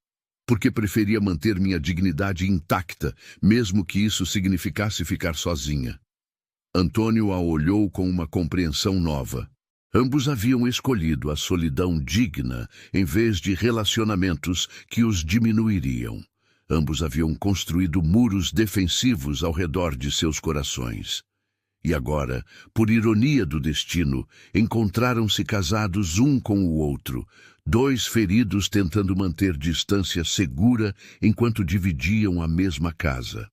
Porque preferia manter minha dignidade intacta, mesmo que isso significasse ficar sozinha. Antônio a olhou com uma compreensão nova. Ambos haviam escolhido a solidão digna em vez de relacionamentos que os diminuiriam. Ambos haviam construído muros defensivos ao redor de seus corações. E agora, por ironia do destino, encontraram-se casados um com o outro, dois feridos tentando manter distância segura enquanto dividiam a mesma casa.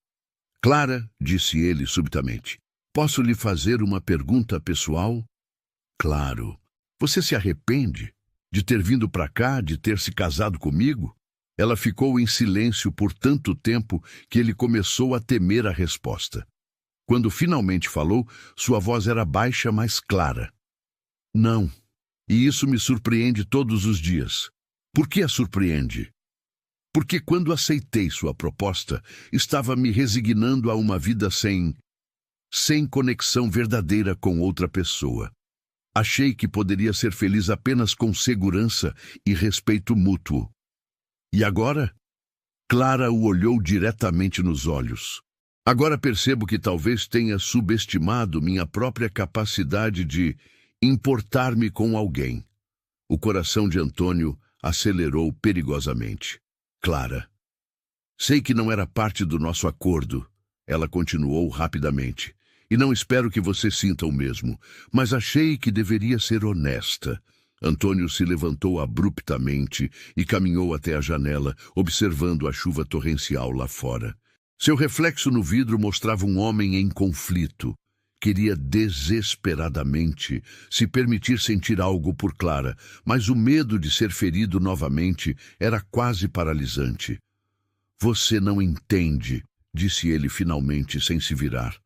Clara, disse ele subitamente, posso lhe fazer uma pergunta pessoal? Claro. Você se arrepende de ter vindo para cá, de ter se casado comigo? Ela ficou em silêncio por tanto tempo que ele começou a temer a resposta. Quando finalmente falou, sua voz era baixa, mas clara. Não. E isso me surpreende todos os dias. Por que a surpreende? Porque quando aceitei sua proposta, estava me resignando a uma vida sem conexão verdadeira com outra pessoa. Achei que poderia ser feliz apenas com segurança e respeito mútuo. E agora? Clara o olhou diretamente nos olhos. Agora percebo que talvez tenha subestimado minha própria capacidade de importar-me com alguém. O coração de Antônio acelerou perigosamente. Clara. Sei que não era parte do nosso acordo, ela continuou rapidamente. E não espero que você sinta o mesmo, mas achei que deveria ser honesta. Antônio se levantou abruptamente e caminhou até a janela, observando a chuva torrencial lá fora. Seu reflexo no vidro mostrava um homem em conflito. Queria desesperadamente se permitir sentir algo por Clara, mas o medo de ser ferido novamente era quase paralisante. Você não entende, disse ele finalmente, sem se virar.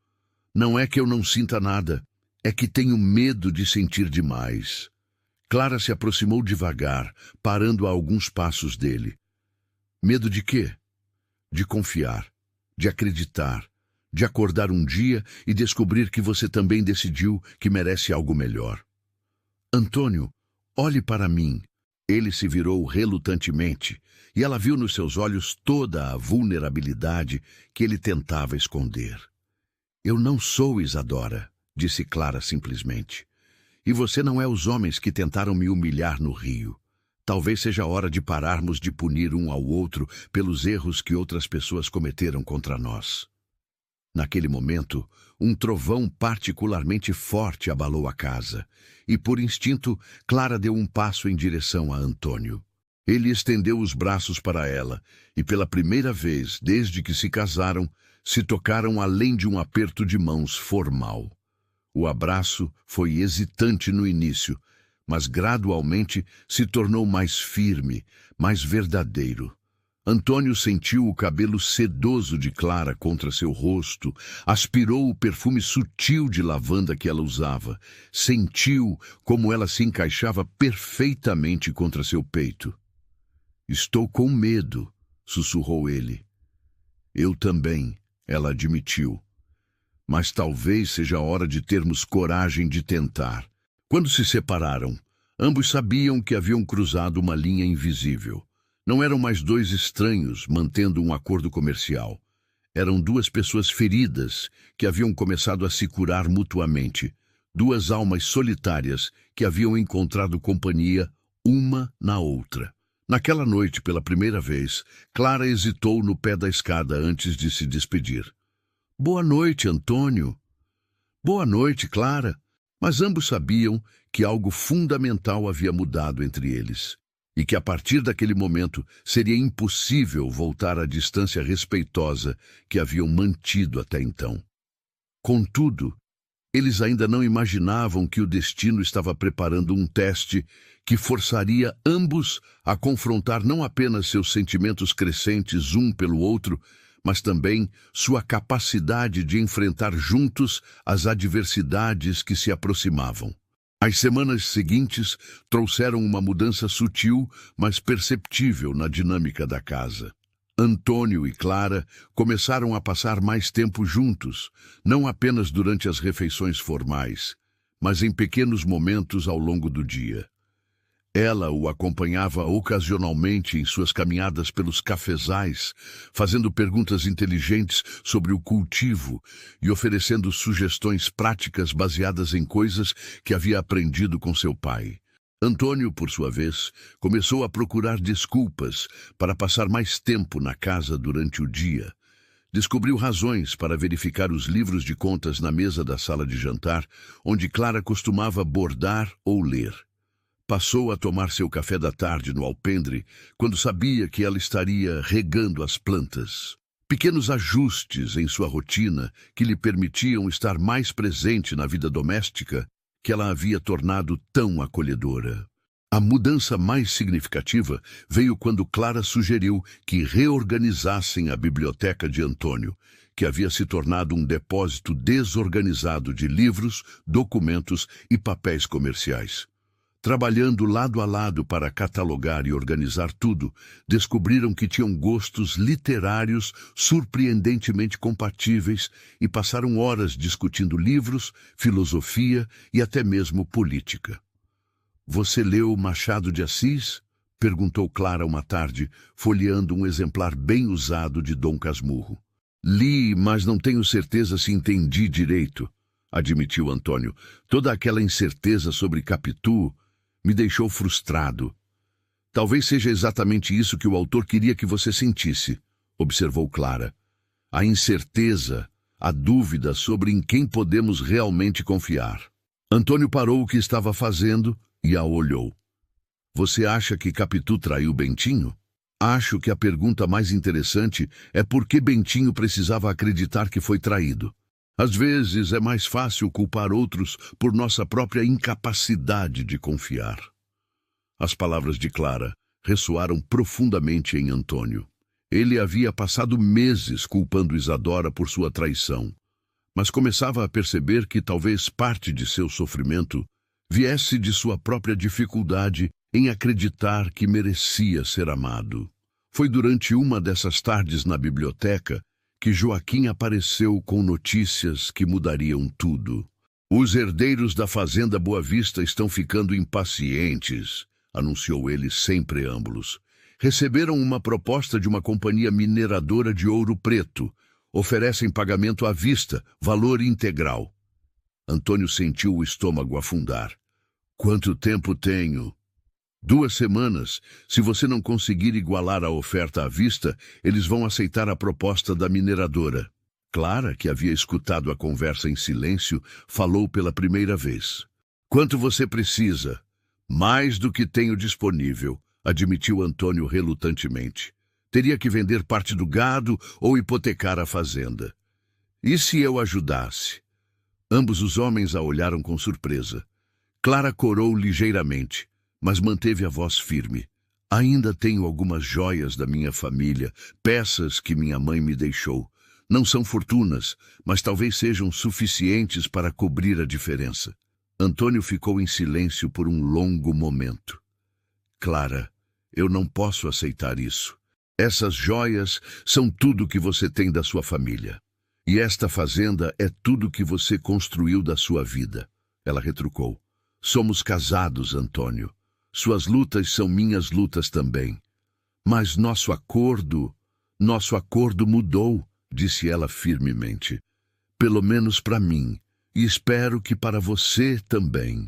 Não é que eu não sinta nada, é que tenho medo de sentir demais. Clara se aproximou devagar, parando a alguns passos dele. Medo de quê? De confiar, de acreditar, de acordar um dia e descobrir que você também decidiu que merece algo melhor. Antônio, olhe para mim. Ele se virou relutantemente, e ela viu nos seus olhos toda a vulnerabilidade que ele tentava esconder. Eu não sou Isadora, disse Clara simplesmente. E você não é os homens que tentaram me humilhar no Rio. Talvez seja hora de pararmos de punir um ao outro pelos erros que outras pessoas cometeram contra nós. Naquele momento, um trovão particularmente forte abalou a casa, e por instinto, Clara deu um passo em direção a Antônio. Ele estendeu os braços para ela, e pela primeira vez, desde que se casaram, se tocaram além de um aperto de mãos formal. O abraço foi hesitante no início, mas gradualmente se tornou mais firme, mais verdadeiro. Antônio sentiu o cabelo sedoso de Clara contra seu rosto, aspirou o perfume sutil de lavanda que ela usava, sentiu como ela se encaixava perfeitamente contra seu peito. Estou com medo, sussurrou ele. Eu também, ela admitiu. Mas talvez seja a hora de termos coragem de tentar. Quando se separaram, ambos sabiam que haviam cruzado uma linha invisível. Não eram mais dois estranhos mantendo um acordo comercial. Eram duas pessoas feridas que haviam começado a se curar mutuamente. Duas almas solitárias que haviam encontrado companhia uma na outra. Naquela noite, pela primeira vez, Clara hesitou no pé da escada antes de se despedir. Boa noite, Antônio. Boa noite, Clara. Mas ambos sabiam que algo fundamental havia mudado entre eles. e que a partir daquele momento seria impossível voltar à distância respeitosa que haviam mantido até então. Contudo, eles ainda não imaginavam que o destino estava preparando um teste que forçaria ambos a confrontar não apenas seus sentimentos crescentes um pelo outro, mas também sua capacidade de enfrentar juntos as adversidades que se aproximavam. As semanas seguintes trouxeram uma mudança sutil, mas perceptível na dinâmica da casa. Antônio e Clara começaram a passar mais tempo juntos, não apenas durante as refeições formais, mas em pequenos momentos ao longo do dia. Ela o acompanhava ocasionalmente em suas caminhadas pelos cafezais, fazendo perguntas inteligentes sobre o cultivo e oferecendo sugestões práticas baseadas em coisas que havia aprendido com seu pai. Antônio, por sua vez, começou a procurar desculpas para passar mais tempo na casa durante o dia. Descobriu razões para verificar os livros de contas na mesa da sala de jantar, onde Clara costumava bordar ou ler. Passou a tomar seu café da tarde no alpendre, quando sabia que ela estaria regando as plantas. Pequenos ajustes em sua rotina que lhe permitiam estar mais presente na vida doméstica que ela havia tornado tão acolhedora. A mudança mais significativa veio quando Clara sugeriu que reorganizassem a biblioteca de Antônio, que havia se tornado um depósito desorganizado de livros, documentos e papéis comerciais. Trabalhando lado a lado para catalogar e organizar tudo, descobriram que tinham gostos literários surpreendentemente compatíveis e passaram horas discutindo livros, filosofia e até mesmo política. "Você leu Machado de Assis?" perguntou Clara uma tarde, folheando um exemplar bem usado de Dom Casmurro. "Li, mas não tenho certeza se entendi direito", admitiu Antônio. "Toda aquela incerteza sobre Capitu me deixou frustrado." "Talvez seja exatamente isso que o autor queria que você sentisse", observou Clara. "A incerteza, a dúvida sobre em quem podemos realmente confiar." Antônio parou o que estava fazendo e a olhou. "Você acha que Capitu traiu Bentinho?" "Acho que a pergunta mais interessante é por que Bentinho precisava acreditar que foi traído. Às vezes é mais fácil culpar outros por nossa própria incapacidade de confiar." As palavras de Clara ressoaram profundamente em Antônio. Ele havia passado meses culpando Isadora por sua traição, mas começava a perceber que talvez parte de seu sofrimento viesse de sua própria dificuldade em acreditar que merecia ser amado. Foi durante uma dessas tardes na biblioteca que Joaquim apareceu com notícias que mudariam tudo. "Os herdeiros da fazenda Boa Vista estão ficando impacientes", anunciou ele sem preâmbulos. "Receberam uma proposta de uma companhia mineradora de Ouro Preto. Oferecem pagamento à vista, valor integral." Antônio sentiu o estômago afundar. "Quanto tempo tenho?" "2 semanas. Se você não conseguir igualar a oferta à vista, eles vão aceitar a proposta da mineradora." Clara, que havia escutado a conversa em silêncio, falou pela primeira vez. "Quanto você precisa?" "Mais do que tenho disponível", admitiu Antônio relutantemente. "Teria que vender parte do gado ou hipotecar a fazenda." "E se eu ajudasse?" Ambos os homens a olharam com surpresa. Clara corou ligeiramente, mas manteve a voz firme. "Ainda tenho algumas joias da minha família, peças que minha mãe me deixou. Não são fortunas, mas talvez sejam suficientes para cobrir a diferença." Antônio ficou em silêncio por um longo momento. "Clara, eu não posso aceitar isso. Essas joias são tudo que você tem da sua família. E esta fazenda é tudo que você construiu da sua vida." Ela retrucou. "Somos casados, Antônio. Suas lutas são minhas lutas também. Mas nosso acordo mudou", disse ela firmemente. "Pelo menos para mim, e espero que para você também."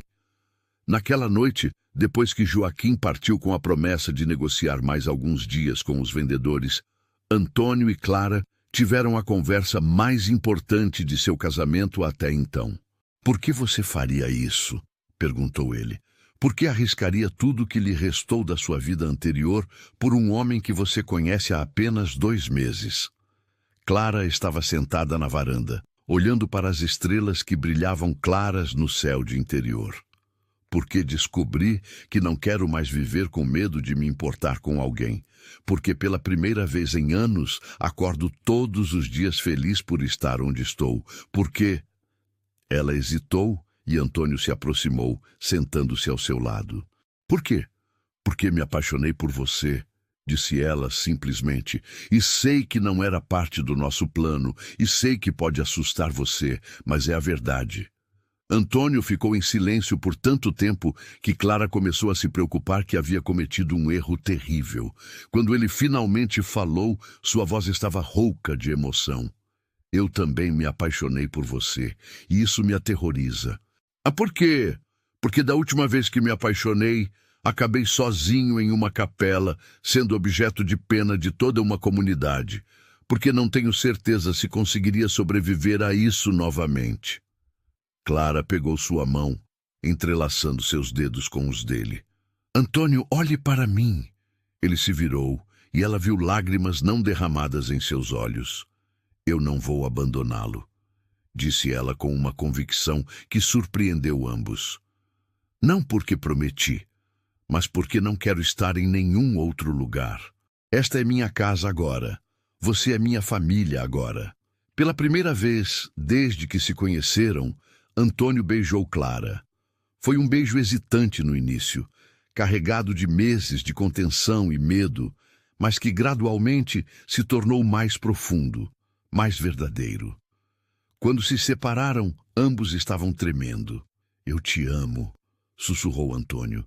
Naquela noite, depois que Joaquim partiu com a promessa de negociar mais alguns dias com os vendedores, Antônio e Clara tiveram a conversa mais importante de seu casamento até então. "Por que você faria isso?" perguntou ele. Por que arriscaria tudo que lhe restou da sua vida anterior por um homem que você conhece há apenas 2 meses? Clara estava sentada na varanda, olhando para as estrelas que brilhavam claras no céu de interior. Porque descobri que não quero mais viver com medo de me importar com alguém. Porque pela primeira vez em anos acordo todos os dias feliz por estar onde estou. Porque... Ela hesitou e Antônio se aproximou, sentando-se ao seu lado. Por quê? Porque me apaixonei por você, disse ela simplesmente. E sei que não era parte do nosso plano, e sei que pode assustar você, mas é a verdade. Antônio ficou em silêncio por tanto tempo que Clara começou a se preocupar que havia cometido um erro terrível. Quando ele finalmente falou, sua voz estava rouca de emoção. Eu também me apaixonei por você, e isso me aterroriza. Ah, por quê? Porque da última vez que me apaixonei, acabei sozinho em uma capela, sendo objeto de pena de toda uma comunidade. Porque não tenho certeza se conseguiria sobreviver a isso novamente. Clara pegou sua mão, entrelaçando seus dedos com os dele. Antônio, olhe para mim. Ele se virou, e ela viu lágrimas não derramadas em seus olhos. Eu não vou abandoná-lo, disse ela com uma convicção que surpreendeu ambos. Não porque prometi, mas porque não quero estar em nenhum outro lugar. Esta é minha casa agora. Você é minha família agora. Pela primeira vez, desde que se conheceram, Antônio beijou Clara. Foi um beijo hesitante no início, carregado de meses de contenção e medo, mas que gradualmente se tornou mais profundo, mais verdadeiro. Quando se separaram, ambos estavam tremendo. Eu te amo, sussurrou Antônio.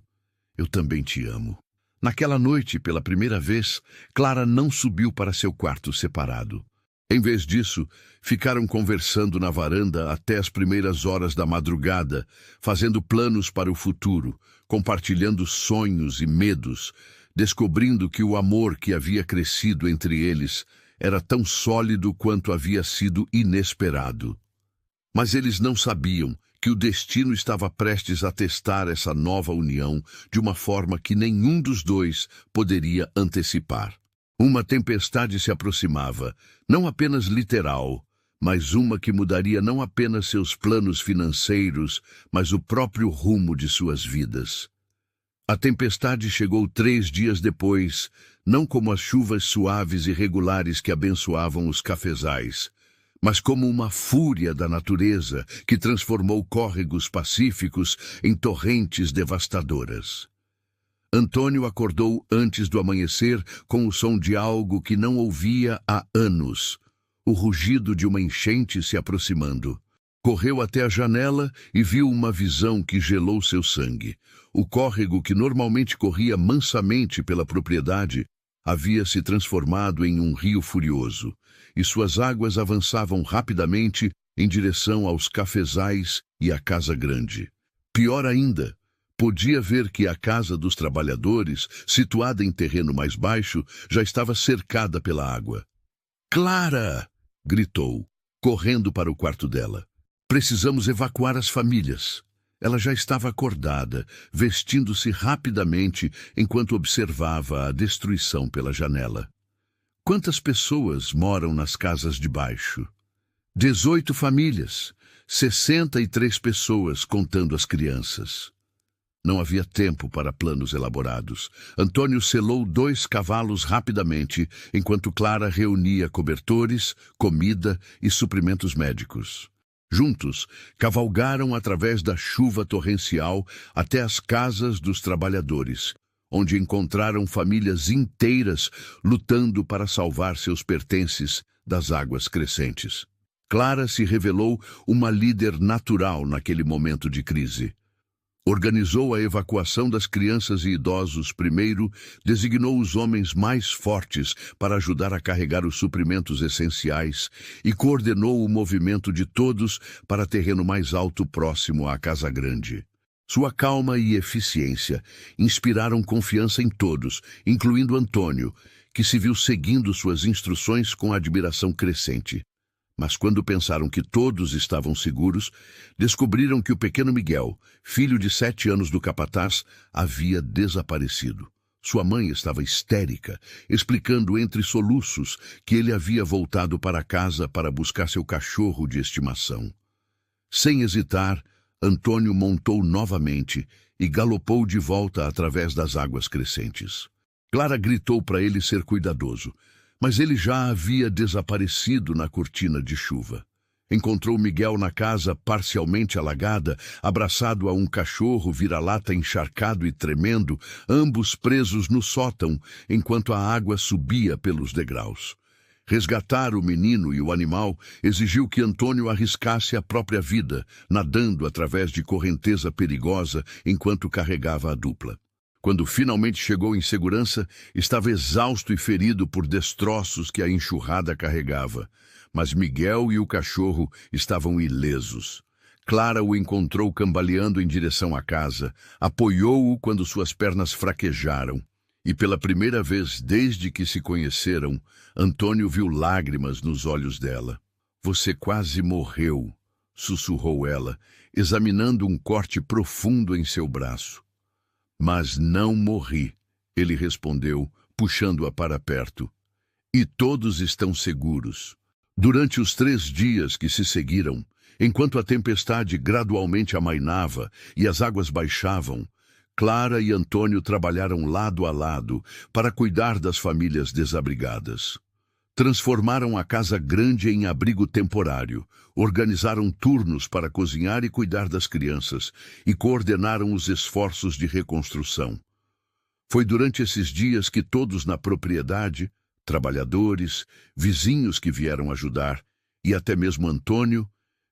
Eu também te amo. Naquela noite, pela primeira vez, Clara não subiu para seu quarto separado. Em vez disso, ficaram conversando na varanda até as primeiras horas da madrugada, fazendo planos para o futuro, compartilhando sonhos e medos, descobrindo que o amor que havia crescido entre eles era tão sólido quanto havia sido inesperado. Mas eles não sabiam que o destino estava prestes a testar essa nova união de uma forma que nenhum dos dois poderia antecipar. Uma tempestade se aproximava, não apenas literal, mas uma que mudaria não apenas seus planos financeiros, mas o próprio rumo de suas vidas. A tempestade chegou 3 dias depois, não como as chuvas suaves e regulares que abençoavam os cafezais, mas como uma fúria da natureza que transformou córregos pacíficos em torrentes devastadoras. Antônio acordou antes do amanhecer com o som de algo que não ouvia há anos, o rugido de uma enchente se aproximando. Correu até a janela e viu uma visão que gelou seu sangue. O córrego que normalmente corria mansamente pela propriedade havia se transformado em um rio furioso, e suas águas avançavam rapidamente em direção aos cafezais e à casa grande. Pior ainda, podia ver que a casa dos trabalhadores, situada em terreno mais baixo, já estava cercada pela água. «Clara!» gritou, correndo para o quarto dela. «Precisamos evacuar as famílias». Ela já estava acordada, vestindo-se rapidamente enquanto observava a destruição pela janela. Quantas pessoas moram nas casas de baixo? 18 famílias, 63 pessoas contando as crianças. Não havia tempo para planos elaborados. Antônio selou 2 cavalos rapidamente, enquanto Clara reunia cobertores, comida e suprimentos médicos. Juntos, cavalgaram através da chuva torrencial até as casas dos trabalhadores, onde encontraram famílias inteiras lutando para salvar seus pertences das águas crescentes. Clara se revelou uma líder natural naquele momento de crise. Organizou a evacuação das crianças e idosos primeiro, designou os homens mais fortes para ajudar a carregar os suprimentos essenciais e coordenou o movimento de todos para terreno mais alto próximo à Casa Grande. Sua calma e eficiência inspiraram confiança em todos, incluindo Antônio, que se viu seguindo suas instruções com admiração crescente. Mas quando pensaram que todos estavam seguros, descobriram que o pequeno Miguel, filho de 7 anos do capataz, havia desaparecido. Sua mãe estava histérica, explicando entre soluços que ele havia voltado para casa para buscar seu cachorro de estimação. Sem hesitar, Antônio montou novamente e galopou de volta através das águas crescentes. Clara gritou para ele ser cuidadoso, mas ele já havia desaparecido na cortina de chuva. Encontrou Miguel na casa parcialmente alagada, abraçado a um cachorro vira-lata encharcado e tremendo, ambos presos no sótão, enquanto a água subia pelos degraus. Resgatar o menino e o animal exigiu que Antônio arriscasse a própria vida, nadando através de correnteza perigosa enquanto carregava a dupla. Quando finalmente chegou em segurança, estava exausto e ferido por destroços que a enxurrada carregava. Mas Miguel e o cachorro estavam ilesos. Clara o encontrou cambaleando em direção à casa, apoiou-o quando suas pernas fraquejaram. E pela primeira vez desde que se conheceram, Antônio viu lágrimas nos olhos dela. "Você quase morreu", sussurrou ela, examinando um corte profundo em seu braço. "Mas não morri", ele respondeu, puxando-a para perto. "E todos estão seguros." Durante os 3 dias que se seguiram, enquanto a tempestade gradualmente amainava e as águas baixavam, Clara e Antônio trabalharam lado a lado para cuidar das famílias desabrigadas. Transformaram a casa grande em abrigo temporário, organizaram turnos para cozinhar e cuidar das crianças e coordenaram os esforços de reconstrução. Foi durante esses dias que todos na propriedade, trabalhadores, vizinhos que vieram ajudar e até mesmo Antônio,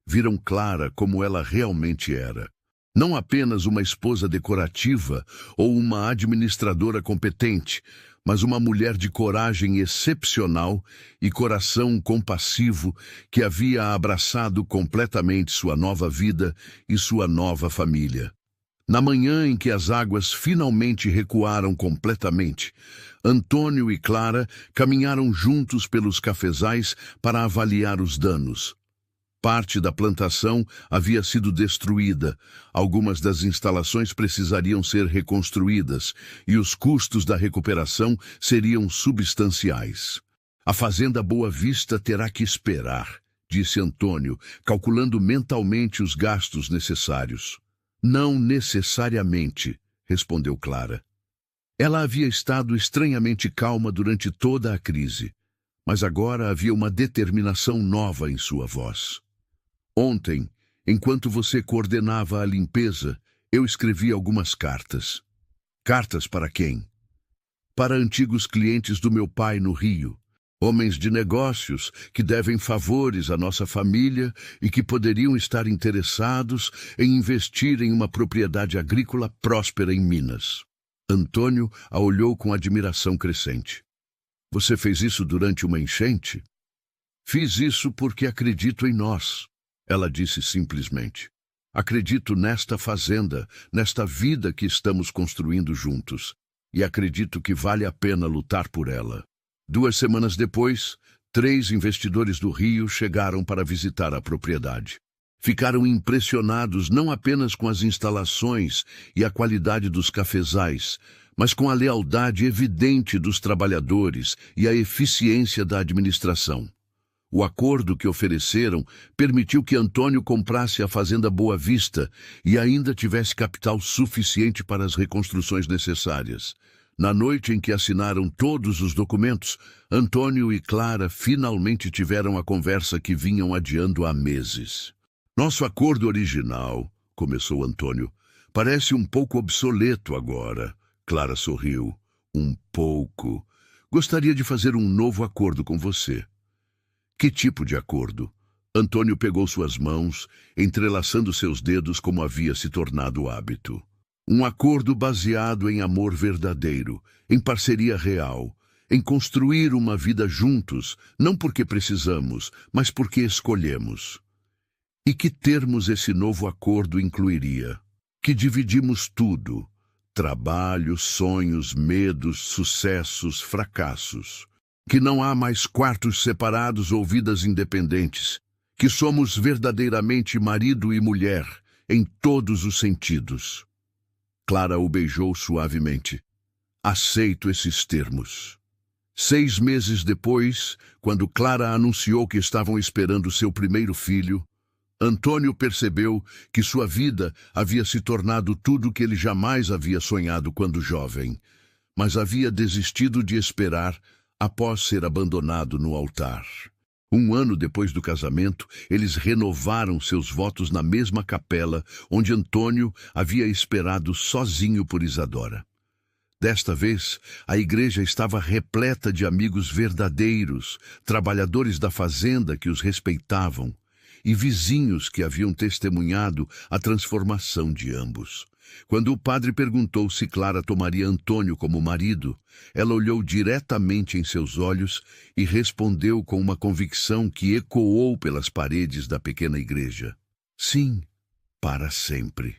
viram Clara como ela realmente era. Não apenas uma esposa decorativa ou uma administradora competente, mas uma mulher de coragem excepcional e coração compassivo que havia abraçado completamente sua nova vida e sua nova família. Na manhã em que as águas finalmente recuaram completamente, Antônio e Clara caminharam juntos pelos cafezais para avaliar os danos. Parte da plantação havia sido destruída, algumas das instalações precisariam ser reconstruídas e os custos da recuperação seriam substanciais. "A Fazenda Boa Vista terá que esperar", disse Antônio, calculando mentalmente os gastos necessários. "Não necessariamente", respondeu Clara. Ela havia estado estranhamente calma durante toda a crise, mas agora havia uma determinação nova em sua voz. "Ontem, enquanto você coordenava a limpeza, eu escrevi algumas cartas." "Cartas para quem?" "Para antigos clientes do meu pai no Rio. Homens de negócios que devem favores à nossa família e que poderiam estar interessados em investir em uma propriedade agrícola próspera em Minas." Antônio a olhou com admiração crescente. "Você fez isso durante uma enchente?" "Fiz isso porque acredito em nós", ela disse simplesmente. "Acredito nesta fazenda, nesta vida que estamos construindo juntos, e acredito que vale a pena lutar por ela." 2 semanas depois, 3 investidores do Rio chegaram para visitar a propriedade. Ficaram impressionados não apenas com as instalações e a qualidade dos cafezais, mas com a lealdade evidente dos trabalhadores e a eficiência da administração. O acordo que ofereceram permitiu que Antônio comprasse a Fazenda Boa Vista e ainda tivesse capital suficiente para as reconstruções necessárias. Na noite em que assinaram todos os documentos, Antônio e Clara finalmente tiveram a conversa que vinham adiando há meses. "Nosso acordo original", começou Antônio, "parece um pouco obsoleto agora." Clara sorriu. "Um pouco. Gostaria de fazer um novo acordo com você." "Que tipo de acordo?" Antônio pegou suas mãos, entrelaçando seus dedos como havia se tornado hábito. "Um acordo baseado em amor verdadeiro, em parceria real, em construir uma vida juntos, não porque precisamos, mas porque escolhemos." "E que termos esse novo acordo incluiria?" "Que dividimos tudo: trabalho, sonhos, medos, sucessos, fracassos. que não há mais quartos separados ou vidas independentes, que somos verdadeiramente marido e mulher, em todos os sentidos. Clara o beijou suavemente. Aceito esses termos. 6 meses depois, quando Clara anunciou que estavam esperando seu primeiro filho, Antônio percebeu que sua vida havia se tornado tudo o que ele jamais havia sonhado quando jovem, mas havia desistido de esperar após ser abandonado no altar. 1 ano depois do casamento, eles renovaram seus votos na mesma capela onde Antônio havia esperado sozinho por Isadora. Desta vez, a igreja estava repleta de amigos verdadeiros, trabalhadores da fazenda que os respeitavam, e vizinhos que haviam testemunhado a transformação de ambos. Quando o padre perguntou se Clara tomaria Antônio como marido, ela olhou diretamente em seus olhos e respondeu com uma convicção que ecoou pelas paredes da pequena igreja. Sim, para sempre.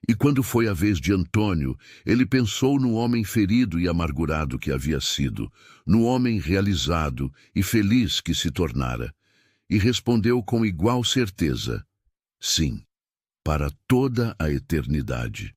E quando foi a vez de Antônio, ele pensou no homem ferido e amargurado que havia sido, no homem realizado e feliz que se tornara, e respondeu com igual certeza: sim, para toda a eternidade.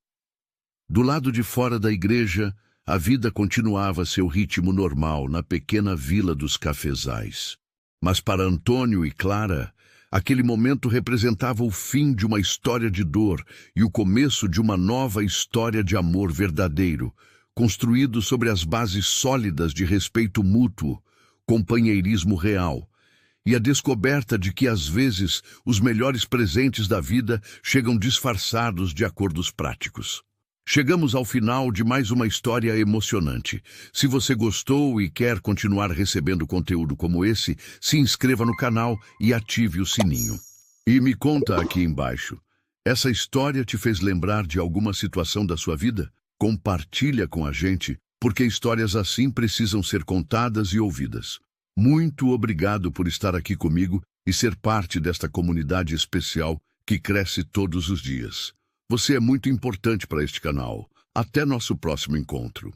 Do lado de fora da igreja, a vida continuava seu ritmo normal na pequena vila dos cafezais. Mas para Antônio e Clara, aquele momento representava o fim de uma história de dor e o começo de uma nova história de amor verdadeiro, construído sobre as bases sólidas de respeito mútuo, companheirismo real, e a descoberta de que, às vezes, os melhores presentes da vida chegam disfarçados de acordos práticos. Chegamos ao final de mais uma história emocionante. Se você gostou e quer continuar recebendo conteúdo como esse, se inscreva no canal e ative o sininho. E me conta aqui embaixo, essa história te fez lembrar de alguma situação da sua vida? Compartilha com a gente, porque histórias assim precisam ser contadas e ouvidas. Muito obrigado por estar aqui comigo e ser parte desta comunidade especial que cresce todos os dias. Você é muito importante para este canal. Até nosso próximo encontro.